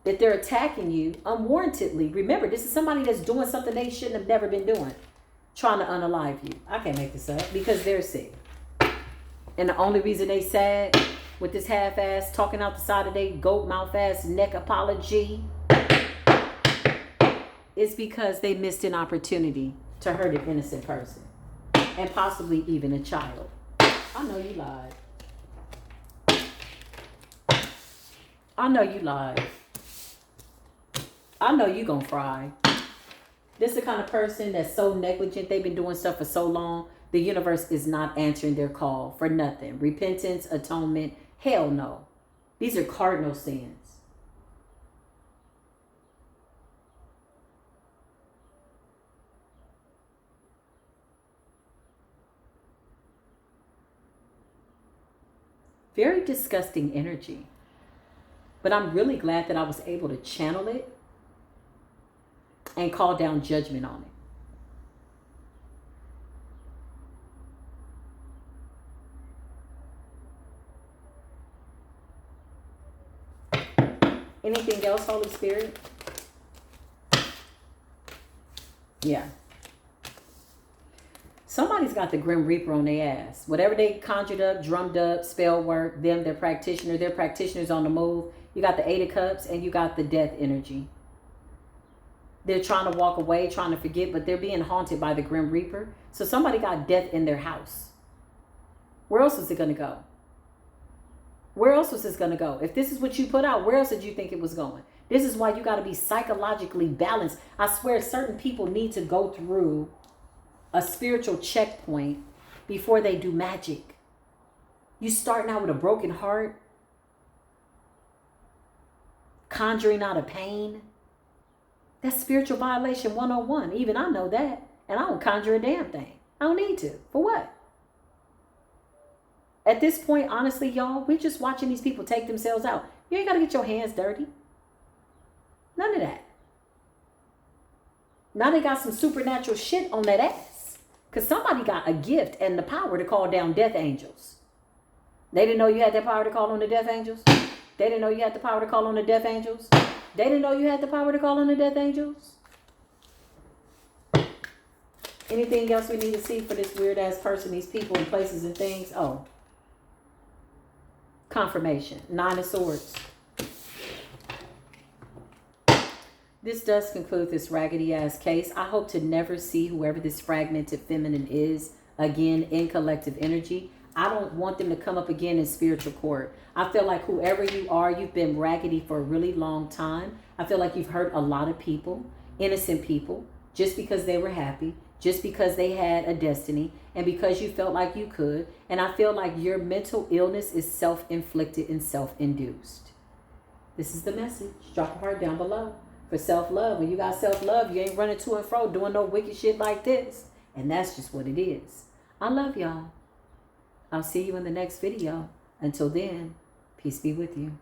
that they're attacking you unwarrantedly. Remember, this is somebody that's doing something they shouldn't have never been doing. Trying to unalive you. I can't make this up. Because they're sick. And the only reason they sad with this half-ass talking out the side of their goat mouth-ass neck apology is because they missed an opportunity to hurt an innocent person. And possibly even a child. I know you lied. I know you lied. I know you gonna fry. This is the kind of person that's so negligent. They've been doing stuff for so long. The universe is not answering their call for nothing. Repentance, atonement, hell no. These are cardinal sins. Very disgusting energy. But I'm really glad that I was able to channel it and call down judgment on it. Anything else, Holy Spirit? Yeah. Somebody's got the Grim Reaper on their ass. Whatever they conjured up, drummed up, spell work, their practitioners on the move. You got the 8 of Cups and you got the death energy. They're trying to walk away, trying to forget, but they're being haunted by the Grim Reaper. So somebody got death in their house. Where else is it going to go? Where else was this going to go? If this is what you put out, where else did you think it was going? This is why you got to be psychologically balanced. I swear certain people need to go through a spiritual checkpoint before they do magic. You starting out with a broken heart, conjuring out of pain. That's spiritual violation 101. Even I know that. And I don't conjure a damn thing. I don't need to. For what? At this point, honestly, y'all, we're just watching these people take themselves out. You ain't got to get your hands dirty. None of that. Now they got some supernatural shit on that ass. Because somebody got a gift and the power to call down death angels. They didn't know you had that power to call on the death angels? They didn't know you had the power to call on the death angels? They didn't know you had the power to call on the death angels? Anything else we need to see for this weird ass person, these people and places and things? Oh. Confirmation. 9 of Swords. This does conclude this raggedy ass case. I hope to never see whoever this fragmented feminine is again in collective energy. I don't want them to come up again in spiritual court. I feel like whoever you are, you've been raggedy for a really long time. I feel like you've hurt a lot of people, innocent people, just because they were happy, just because they had a destiny, and because you felt like you could. And I feel like your mental illness is self-inflicted and self-induced. This is the message. Drop a heart down below. For self-love. When you got self-love, you ain't running to and fro doing no wicked shit like this. And that's just what it is. I love y'all. I'll see you in the next video. Until then, peace be with you.